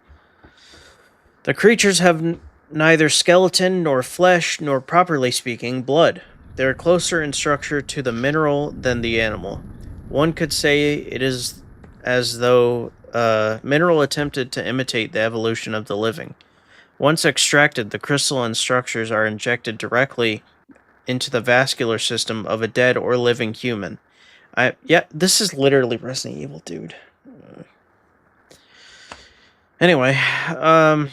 The creatures have neither skeleton nor flesh, nor properly speaking, blood. They are closer in structure to the mineral than the animal. One could say it is as though mineral attempted to imitate the evolution of the living. Once extracted, the crystalline structures are injected directly into the vascular system of a dead or living human. Yeah, this is literally Resident Evil, dude. Anyway, I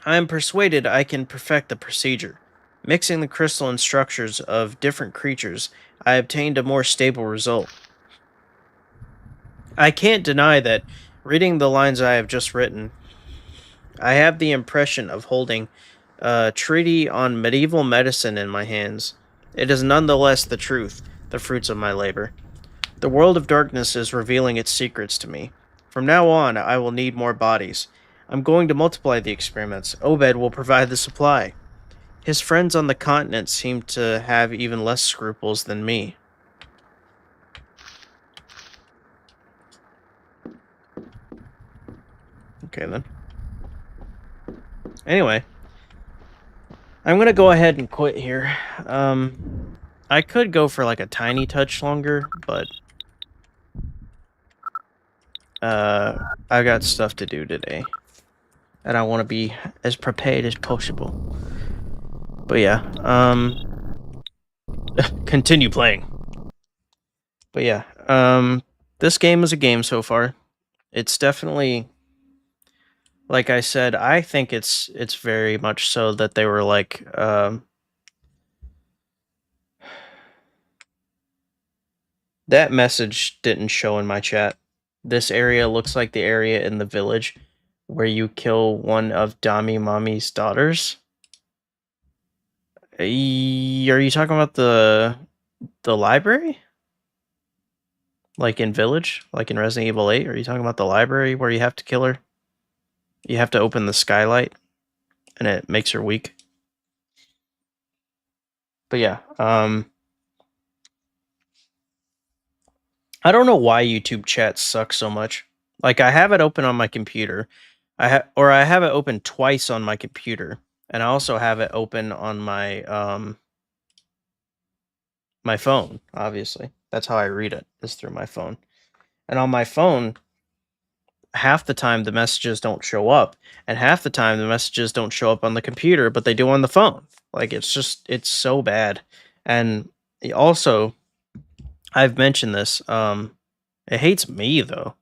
am persuaded I can perfect the procedure. Mixing the crystalline structures of different creatures, I obtained a more stable result. I can't deny that, reading the lines I have just written, I have the impression of holding a treatise on medieval medicine in my hands. It is nonetheless the truth, the fruits of my labor. The world of darkness is revealing its secrets to me. From now on, I will need more bodies. I'm going to multiply the experiments. Obed will provide the supply. His friends on the continent seem to have even less scruples than me. Okay, then. Anyway. I'm gonna go ahead and quit here. I could go for like a tiny touch longer, but I got stuff to do today. And I want to be as prepared as possible. But yeah, continue playing. But yeah, this game is a game so far. It's definitely, like I said, I think it's very much so that they were like, that message didn't show in my chat. This area looks like the area in the village where you kill one of Dami Mommy's daughters. Are you talking about the library? Like in Village? Like in Resident Evil 8? Are you talking about the library where you have to kill her? You have to open the skylight and it makes her weak. But yeah, I don't know why YouTube chat sucks so much. Like, I have it open on my computer. I have it open twice on my computer, and I also have it open on my my phone, obviously. That's how I read it, is through my phone. And on my phone, half the time the messages don't show up, and half the time the messages don't show up on the computer, but they do on the phone. Like, it's so bad. And also, I've mentioned this, it hates me, though,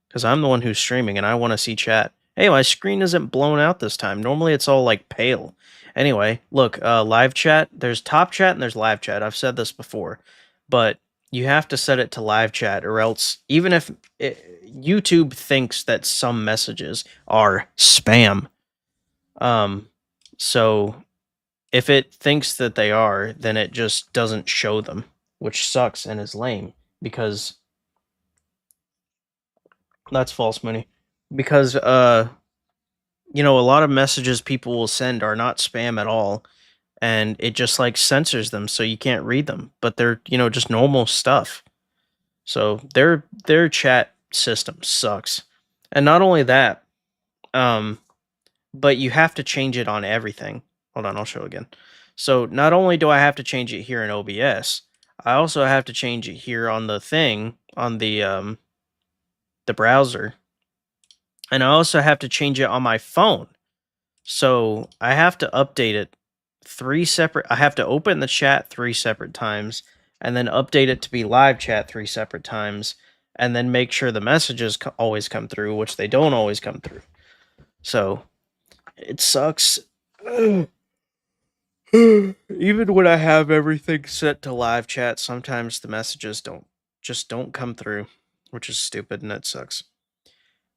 because I'm the one who's streaming, and I want to see chat. Hey, my screen isn't blown out this time. Normally, it's all, like, pale. Anyway, look, live chat, there's top chat and there's live chat. I've said this before, but you have to set it to live chat, or else, even if YouTube thinks that some messages are spam, so if it thinks that they are, then it just doesn't show them, which sucks and is lame, because that's false money. Because, you know, a lot of messages people will send are not spam at all, and it just, like, censors them so you can't read them, but they're, you know, just normal stuff. So their chat system sucks. And not only that, but you have to change it on everything. Hold on, I'll show again. So not only do I have to change it here in OBS, I also have to change it here on the thing, on the browser. And I also have to change it on my phone. So I have to update it I have to open the chat 3 separate times, and then update it to be live chat 3 separate times, and then make sure the messages always come through, which they don't always come through. So it sucks. Even when I have everything set to live chat, sometimes the messages don't come through, which is stupid and it sucks.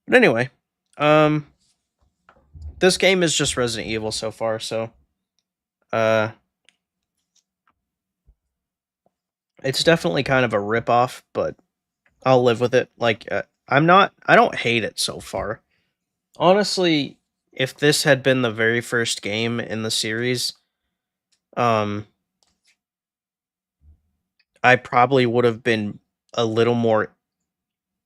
But anyway, this game is just Resident Evil so far, so it's definitely kind of a ripoff, but I'll live with it. Like, I don't hate it so far. Honestly, if this had been the very first game in the series, I probably would have been a little more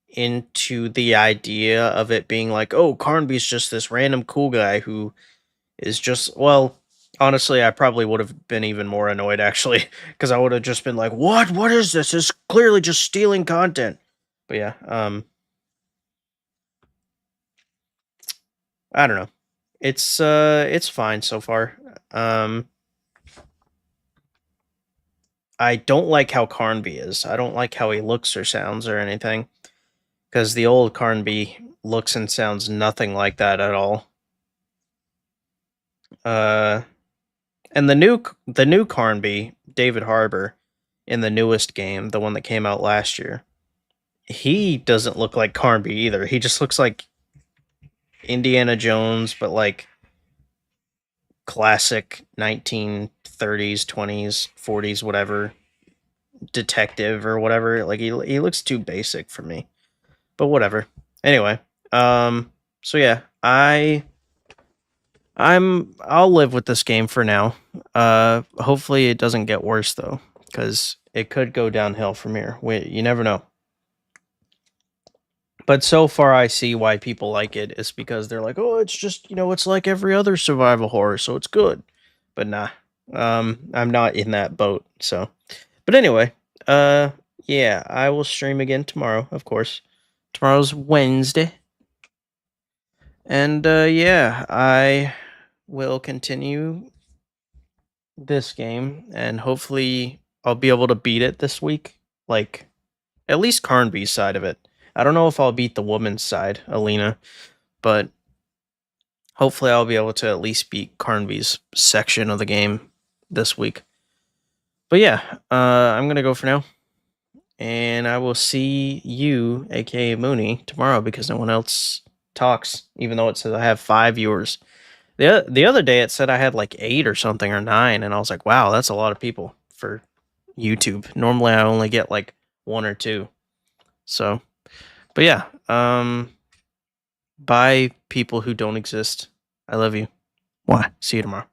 into the idea of it being like, oh, Carnby's just this random cool guy who is just, well, honestly, I probably would have been even more annoyed, actually, because I would have just been like, what is this? It's clearly just stealing content. But yeah, I don't know. It's fine so far. I don't like how Carnby is. I don't like how he looks or sounds or anything, because the old Carnby looks and sounds nothing like that at all. And the new Carnby, David Harbour, in the newest game, the one that came out last year, he doesn't look like Carnby either. He just looks like Indiana Jones, but like classic 1930s, 20s, 40s, whatever, detective or whatever. Like, he looks too basic for me. But whatever. Anyway, So yeah, I'll live with this game for now. Hopefully it doesn't get worse though, because it could go downhill from here. You never know. But so far, I see why people like it. It's because they're like, oh, it's just, it's like every other survival horror, so it's good. But nah, I'm not in that boat. So, but anyway, yeah, I will stream again tomorrow, of course. Tomorrow's Wednesday. And yeah, I will continue this game, and hopefully I'll be able to beat it this week. Like, at least Carnby's side of it. I don't know if I'll beat the woman's side, Alina, but hopefully I'll be able to at least beat Carnby's section of the game this week. But yeah, I'm going to go for now. And I will see you, aka Mooney, tomorrow because no one else talks, even though it says I have 5 viewers. The other day it said I had like 8 or something, or 9, and I was like, wow, that's a lot of people for YouTube. Normally I only get like 1 or 2. So, but yeah, bye people who don't exist. I love you. Why? See you tomorrow.